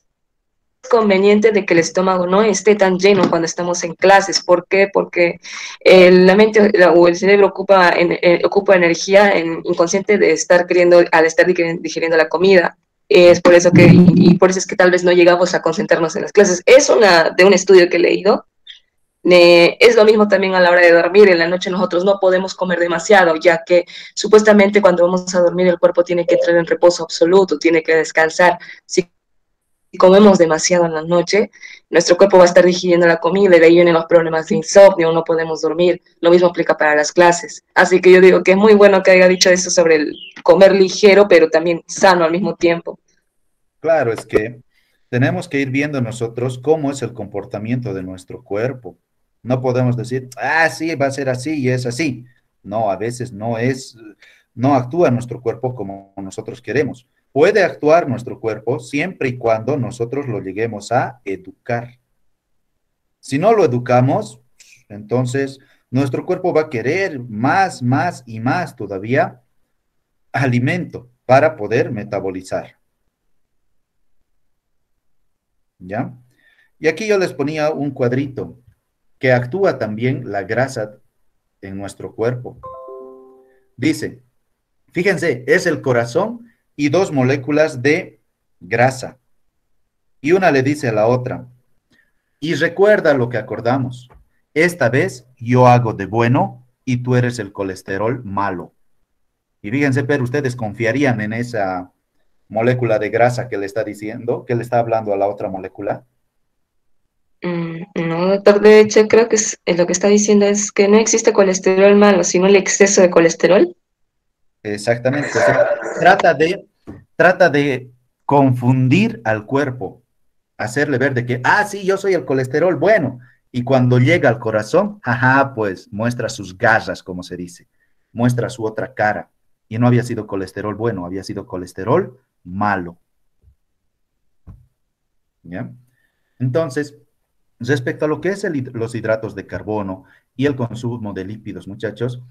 conveniente de que el estómago no esté tan lleno cuando estamos en clases. ¿Por qué? Porque la mente o el cerebro ocupa energía inconsciente de estar queriendo, al estar digiriendo la comida. Es por eso que, y por eso es que tal vez no llegamos a concentrarnos en las clases. Es de un estudio que he leído. Es lo mismo también a la hora de dormir. En la noche nosotros no podemos comer demasiado, ya que supuestamente cuando vamos a dormir el cuerpo tiene que entrar en reposo absoluto, tiene que descansar. Si comemos demasiado en la noche, nuestro cuerpo va a estar digiriendo la comida y de ahí vienen los problemas de insomnio, no podemos dormir. Lo mismo aplica para las clases. Así que yo digo que es muy bueno que haya dicho eso sobre el comer ligero, pero también sano al mismo tiempo. Claro, es que tenemos que ir viendo nosotros cómo es el comportamiento de nuestro cuerpo. No podemos decir, sí, va a ser así y es así. No, a veces no actúa nuestro cuerpo como nosotros queremos. Puede actuar nuestro cuerpo siempre y cuando nosotros lo lleguemos a educar. Si no lo educamos, entonces nuestro cuerpo va a querer más, más y más todavía alimento para poder metabolizar. ¿Ya? Y aquí yo les ponía un cuadrito que actúa también la grasa en nuestro cuerpo. Dice, fíjense, es el corazón y dos moléculas de grasa. Y una le dice a la otra, y recuerda lo que acordamos. Esta vez yo hago de bueno y tú eres el colesterol malo. Y fíjense, pero ustedes confiarían en esa molécula de grasa que le está diciendo, que le está hablando a la otra molécula. No, doctor, de hecho creo que lo que está diciendo es que no existe colesterol malo, sino el exceso de colesterol. Exactamente. O sea, trata de confundir al cuerpo, hacerle ver de que, ah, sí, yo soy el colesterol bueno. Y cuando llega al corazón, ajá, pues muestra sus garras, como se dice, muestra su otra cara. Y no había sido colesterol bueno, había sido colesterol malo. ¿Ya? Entonces, respecto a lo que es los hidratos de carbono y el consumo de lípidos, muchachos,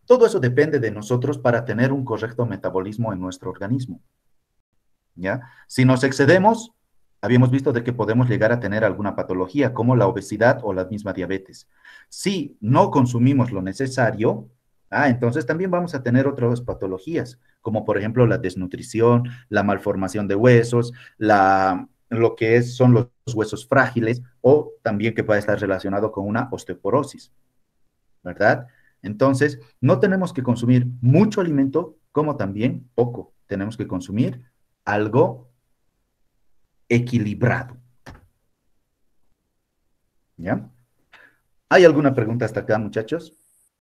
todo eso depende de nosotros para tener un correcto metabolismo en nuestro organismo. ¿Ya? Si nos excedemos, habíamos visto de que podemos llegar a tener alguna patología como la obesidad o la misma diabetes. Si no consumimos lo necesario, entonces también vamos a tener otras patologías, como por ejemplo la desnutrición, la malformación de huesos, lo que son los huesos frágiles o también que puede estar relacionado con una osteoporosis, ¿verdad? Entonces, no tenemos que consumir mucho alimento como también poco. Tenemos que consumir algo equilibrado. ¿Ya? ¿Hay alguna pregunta hasta acá, muchachos?